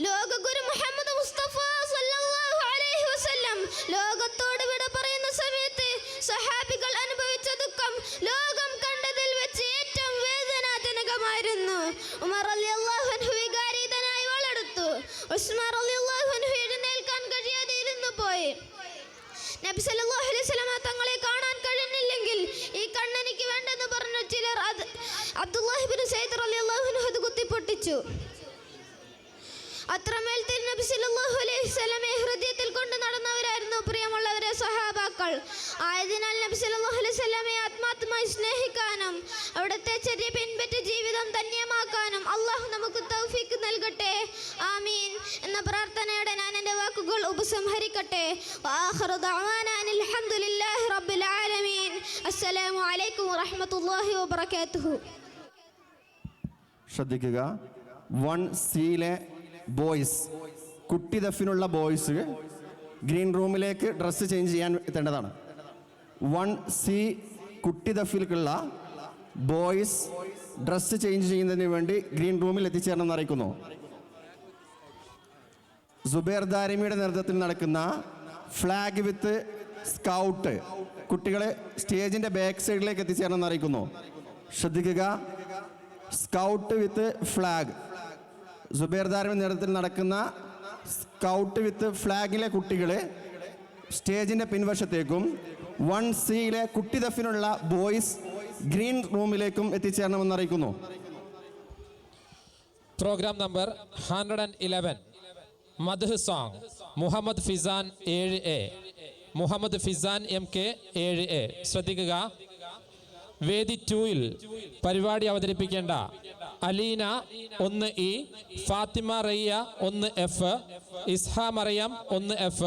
ലോകഗുരു മുഹമ്മദ് മുസ്തഫ സല്ലല്ലാഹു അലൈഹി വസല്ലം ലോകത്തോട് വിട പറയുന്ന സമയത്ത് സഹാബികൾ അനുഭവിച്ച ദുഃഖം ലോകം കണ്ടതിൽ വെച്ച് ഏറ്റവും വേദനാജനകമായിരുന്നു. ഉമർ റളിയല്ലാഹു അൻഹു വികാരിതനായി വളർന്നു. ഉസ്മാൻ റളിയല്ലാഹു അൻഹു എഴുന്നേൽക്കാൻ കഴിയാതെ ഇരുന്നു പോയി. നബി സല്ലല്ലാഹു അലൈഹി വസല്ലം തങ്ങളെ കാണാൻ കഴിഞ്ഞില്ലെങ്കിൽ ഈ കണ്ണെനിക്ക് വേണ്ടെന്ന് പറഞ്ഞ ചിലർ അബ്ദുല്ലാഹി ഇബ്നു സയ്യിദ് റളിയല്ലാഹു അൻഹു അത് കുത്തിപ്പൊട്ടിച്ചു. അത്രമേൽ നബി സല്ലല്ലാഹു അലൈഹി വസല്ലമയെ ഹൃദയത്തിൽ കൊണ്ട് നടന്നവരായിരുന്നു പ്രിയമുള്ളവരെ സഹാബാക്കൾ. ആയതിനാൽ നബി സല്ലല്ലാഹു അലൈഹി വസല്ലമയെ ആത്മാർത്ഥമായി സ്നേഹിക്കാനും അവിടുത്തെ ചര്യ പിൻപറ്റി ജീവിതം ധന്യമാക്കാനും അള്ളാഹു നമുക്ക് തൗഫീഖ് നൽകട്ടെ. ആമീൻ എന്ന പ്രാർത്ഥനയോടെ ഞാൻ എൻ്റെ വാക്കുകൾ ഉപസംഹരിക്കട്ടെ. വആഖിറു ദഅവാനാ അനിൽ ഹംദുലില്ലാഹി റബ്ബിൽ ആലമീൻ. അസ്സലാമു അലൈക്കും വറഹ്മത്തുള്ളാഹി വബറകാതുഹു. ശ്രദ്ധിക്കുക, 1C ബോയ്സ്, കുട്ടി ദഫിനുള്ള ബോയ്സ് ഗ്രീൻ റൂമിലേക്ക് ഡ്രസ്സ് ചേഞ്ച് ചെയ്യാൻ എത്തേണ്ടതാണ്. 1C കുട്ടി ദഫിലുള്ള ബോയ്സ് ഡ്രസ്സ് ചേഞ്ച് ചെയ്യുന്നതിന് വേണ്ടി ഗ്രീൻ റൂമിൽ എത്തിച്ചേരണമെന്ന് അറിയിക്കുന്നു. സുബൈർ ദാരിമിയുടെ നേതൃത്വത്തിൽ നടക്കുന്ന ഫ്ലാഗ് വിത്ത് സ്കൗട്ട് കുട്ടികളെ സ്റ്റേജിൻ്റെ ബാക്ക് സൈഡിലേക്ക് എത്തിച്ചേരണമെന്ന് അറിയിക്കുന്നു. ശ്രദ്ധിക്കുക, സ്കൗട്ട് വിത്ത് ഫ്ലാഗ്, സുബൈർ ദാരിമിയുടെ നേതൃത്വത്തിൽ നടക്കുന്ന സ്കൗട്ട് വിത്ത് ഫ്ലാഗിലെ കുട്ടികളെ സ്റ്റേജിൻ്റെ പിൻവശത്തേക്കും 1C കുട്ടി ദഫിനുള്ള ബോയ്സ് ഗ്രീൻ റൂമിലേക്കും എത്തിച്ചേരണമെന്ന് അറിയിക്കുന്നു. പ്രോഗ്രാം നമ്പർ 111 മദ്ഹ് song Muhammad Fizan 7A, Muhammad Fizan MK 7A. ശ്രദ്ധിക്കുക, വേദി 2-ൽ പരിപാടി അവതരിപ്പിക്കേണ്ട Aleena 1E, Fathima Rayya 1F, Izha Mariyam 1F,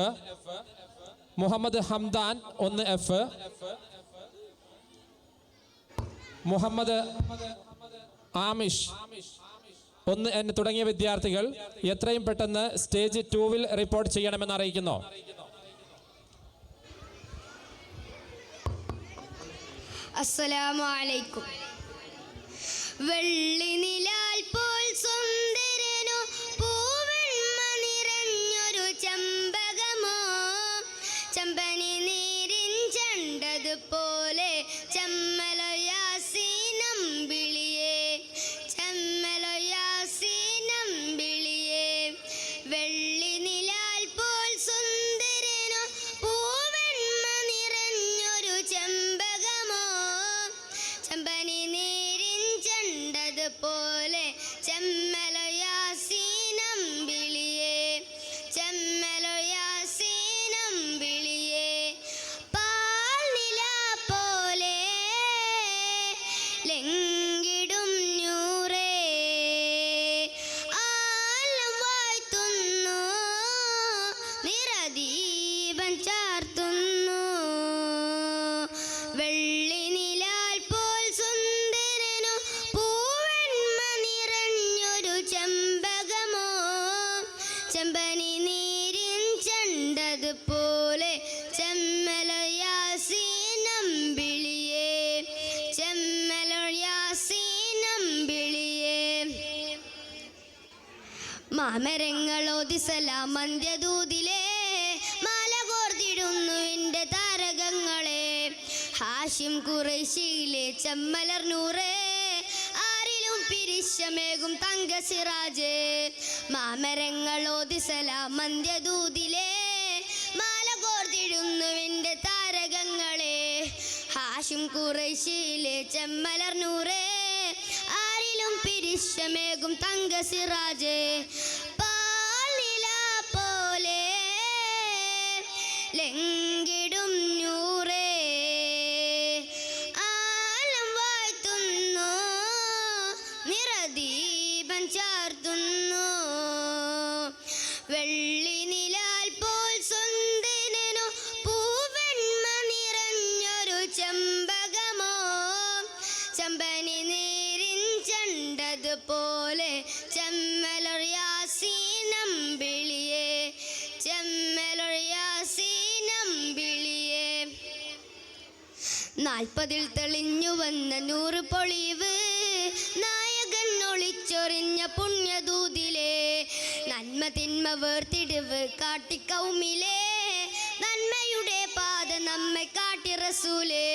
Muhammad Hamdan 1F, Muhammad Amish 1N തുടങ്ങിയ വിദ്യാർത്ഥികൾ എത്രയും പെട്ടെന്ന് സ്റ്റേജ് 2-ൽ റിപ്പോർട്ട് ചെയ്യണമെന്ന് അറിയിക്കുന്നു. അസ്സലാമു അലൈക്കും. വെള്ളി നിലാൽ പോൽ സുന്ദരനോ പൂവെണ്മ നിറഞ്ഞൊരു ചെമ്പകമോ ചെമ്പനി നീരിൻ ചണ്ടതുപോലെ ചെമ്മലോ യാസീനം വിളിയേ ചെമ്മലോ യാസീനം വിളിയേ. വെള്ളി നിലാൽ പോൽ സുന്ദരനോ പൂവെണ്മ നിറഞ്ഞൊരു ചെമ്പകമോ ചെമ്പനി നീരിൻ ചണ്ടതുപോലെ ചെമ്മലോ യാസീനം വിളിയേ ചെമ്മലോ യാസീനം വിളിയേ. പാൽനില പോലെ ലംഘിടും നൂറേ ആലം വാഴ്ത്തുന്നു നിറദീപം ചാർത്തുന്നു. വെള്ളി നിലാൽ പോൽ സുന്ദരനോ പൂവെണ്മ നിറഞ്ഞൊരു ചെമ്പകമോ ചെമ്പനി നീരിൻ ചണ്ടതുപോലെ ചെമ്മലോ യാസീനം വിളിയേ ചെമ്മലോ യാസീനം വിളിയേ. മാമരങ്ങളോതി സലാം മന്ത്യദൂതിലേ മാല കോർത്തിടുന്നു എൻ്റെ താരകങ്ങളെ. ഹാഷിം ഖുറൈശിയിലെ ചെമ്മലർ നൂറേ ആരിലും പിരിശമേകും തങ്ക സിറാജ്. മാമരങ്ങളോതി സലാം മന്ത്യദൂതിലേ മാല കോർത്തിടുന്നു എൻ്റെ താരകങ്ങളെ. ഹാഷിം ഖുറൈശിയിലെ ചെമ്മലർ നൂറേ ആരിലും പിരിശമേകും തങ്ക സിറാജ്. പാൽനില പോലെ ലംഘിടും 40 തെളിഞ്ഞു വന്ന 100 പൊളിവ് നായകൻ ഒളിച്ചൊറിഞ്ഞ പുണ്യദൂതിലെ നന്മ തിന്മ വേർതിരിവ് കാട്ടി കൗമിലെ നന്മയുടെ പാത നമ്മെ കാട്ടി റസൂലേ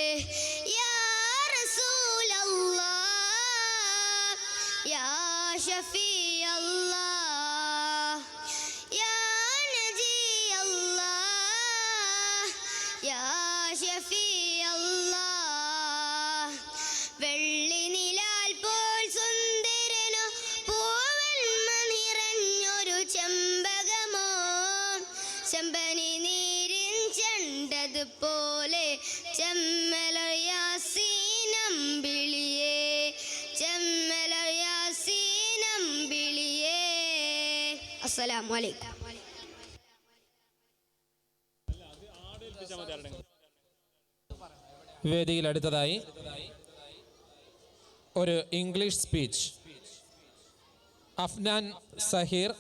യാ റസൂലല്ലാഹ് യാ ഷഫീഅല്ലാഹ് യാ നജിയല്ലാഹ് യാ ഷഫീഅല്ലാഹ് വെള്ളി നിലാൽ പോൽ സുന്ദരനോ പൂവന്മ നിറഞ്ഞൊരു ചെമ്പകമോ ചെമ്പനി നീരിൻ ചെണ്ടതുപോലെ ചെമ്മലയാസീനമ്പിളിയേ ചെമ്മലയാസീനമ്പിളിയേ. അസ്സലാമു അലൈക്കും. വേദിയിൽ അടുത്തതായി ഒരു ഇംഗ്ലീഷ് സ്പീച്ച്. അഫ്നാൻ സഹീർ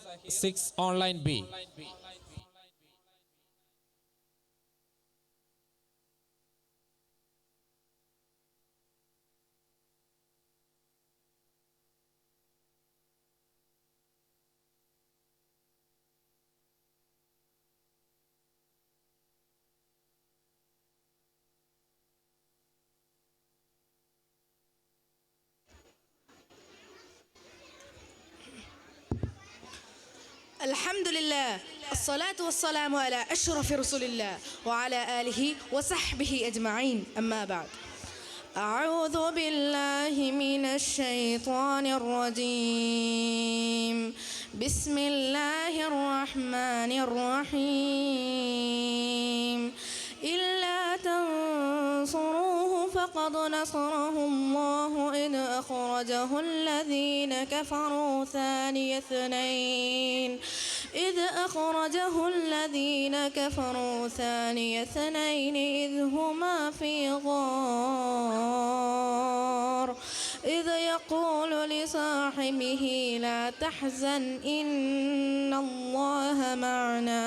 6 ഓൺലൈൻ B. الحمد لله الصلاة والسلام على أشرف رسول الله وعلى آله وصحبه أجمعين أما بعد أعوذ بالله من الشيطان الرجيم بسم الله الرحمن الرحيم إلا تنصروه فقد نصره الله إذ أخرجه الذين كفروا ثاني اثنين إذ هما في غار إذ يقول لصاحبه لا تحزن إن الله معنا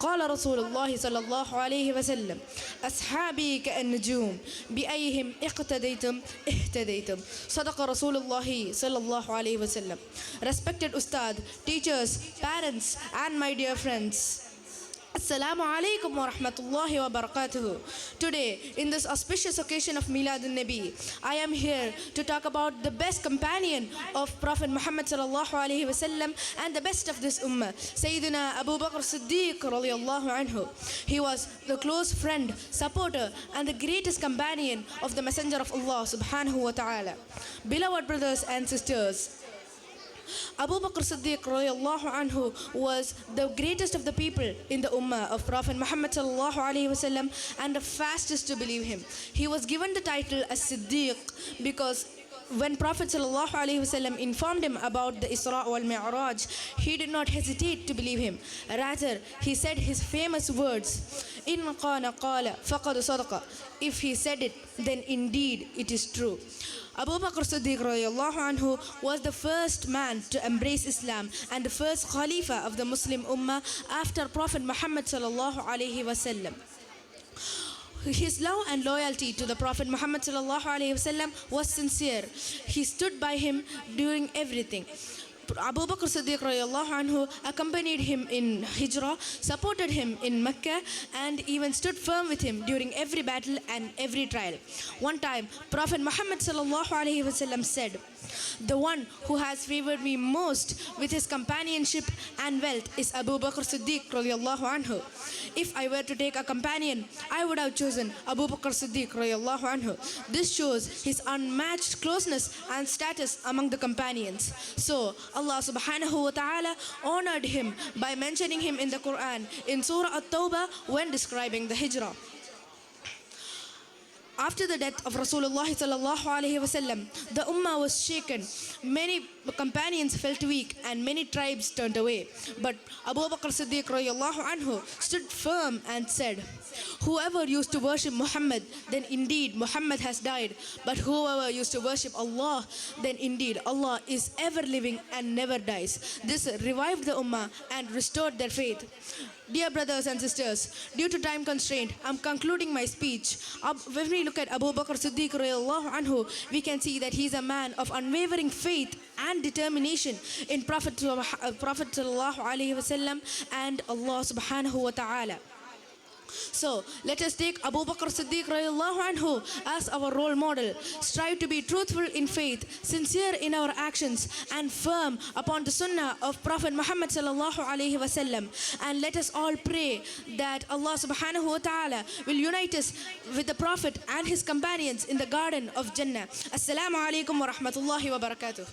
قال رسول الله صلى الله عليه وسلم أصحابي كالنجوم بأيهم اقتديتم اهتديتم صدق رسول الله صلى الله عليه وسلم. Respected Ustad, teachers, parents and my dear friends, Assalamu alaikum wa rahmatullahi wa barakatuhu. Today, in this auspicious occasion of Miladun Nabi, I am here to talk about the best companion of Prophet Muhammad sallallahu alaihi wasallam and the best of this ummah, Sayyidina Abu Bakr Siddiq radiyallahu anhu. He was the close friend, supporter and the greatest companion of the Messenger of Allah subhanahu wa ta'ala. Beloved brothers and sisters, Abu Bakr Siddiq radiyallahu anhu was the greatest of the people in the ummah of Prophet Muhammad sallallahu alaihi wasallam and the fastest to believe him. He was given the title as Siddiq because when Prophet sallallahu alaihi wasallam informed him about the Isra wal Mi'raj, he did not hesitate to believe him. Rather, he said his famous words, "In qala qala faqad sadaqa." If he said it, then indeed it is true. Abu Bakr Siddiq radiyallahu anhu was the first man to embrace Islam and the first Khalifa of the Muslim Ummah after Prophet Muhammad sallallahu alaihi wasallam. His love and loyalty to the Prophet Muhammad sallallahu alaihi wasallam was sincere. He stood by him during everything. Abu Bakr Siddiq radiyallahu anhu accompanied him in Hijrah, supported him in Mecca, and even stood firm with him during every battle and every trial. One time, Prophet Muhammad sallallahu alaihi wasallam said, "The one who has favored me most with his companionship and wealth is Abu Bakr Siddiq radiyallahu anhu. If I were to take a companion, I would have chosen Abu Bakr Siddiq radiyallahu anhu." This shows his unmatched closeness and status among the companions. So, Allah subhanahu wa ta'ala honored him by mentioning him in the Quran in Surah At-Tawbah when describing the Hijrah. After the death of Rasulullah sallallahu alaihi wasallam, the ummah was shaken. Many companions felt weak and many tribes turned away. But Abu Bakr Siddiq radiyallahu anhu stood firm and said, "Whoever used to worship Muhammad, then indeed Muhammad has died. But whoever used to worship Allah, then indeed Allah is ever living and never dies." This revived the ummah and restored their faith. Dear brothers and sisters, due to time constraint, I'm concluding my speech. When we look at Abu Bakr Siddiq radiyallahu anhu, we can see that he's a man of unwavering faith and determination in Prophet sallallahu alaihi wasallam and Allah subhanahu wa ta'ala. So let us take Abu Bakr Siddiq radiyallahu anhu as our role model. Strive to be truthful in faith, sincere in our actions, and firm upon the sunnah of Prophet Muhammad sallallahu alaihi wasallam. And let us all pray that Allah subhanahu wa ta'ala will unite us with the Prophet and his companions in the garden of Jannah. Assalamu alaikum wa rahmatullahi wa barakatuh.